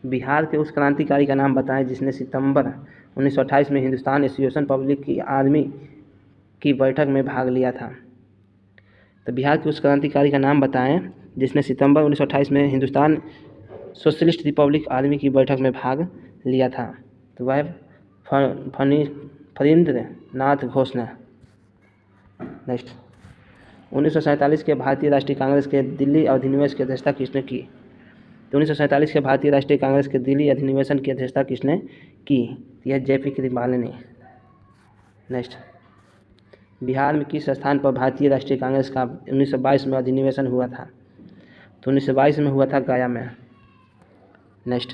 A: बिहार के उस क्रांतिकारी का नाम बताएं जिसने सितंबर 1928 में हिंदुस्तान एसोसिएशन पब्लिक की आर्मी की बैठक में भाग लिया था। तो बिहार के उस क्रांतिकारी का नाम बताएं जिसने सितंबर 1928 में हिंदुस्तान सोशलिस्ट रिपब्लिक आर्मी की बैठक में भाग लिया था। तो वह फणींद्र नाथ घोष ने। नेक्स्ट, 1947 के भारतीय राष्ट्रीय कांग्रेस के दिल्ली अधिनिवेशन की अध्यक्षता किसने की? तो 1947 के भारतीय राष्ट्रीय कांग्रेस के दिल्ली अधिनिवेशन की अध्यक्षता किसने की? यह JP कृपलानी ने। नेक्स्ट, बिहार में किस स्थान पर भारतीय राष्ट्रीय कांग्रेस का 1922 में अधिनिवेशन हुआ था? तो 1922 में हुआ था गया में। नेक्स्ट,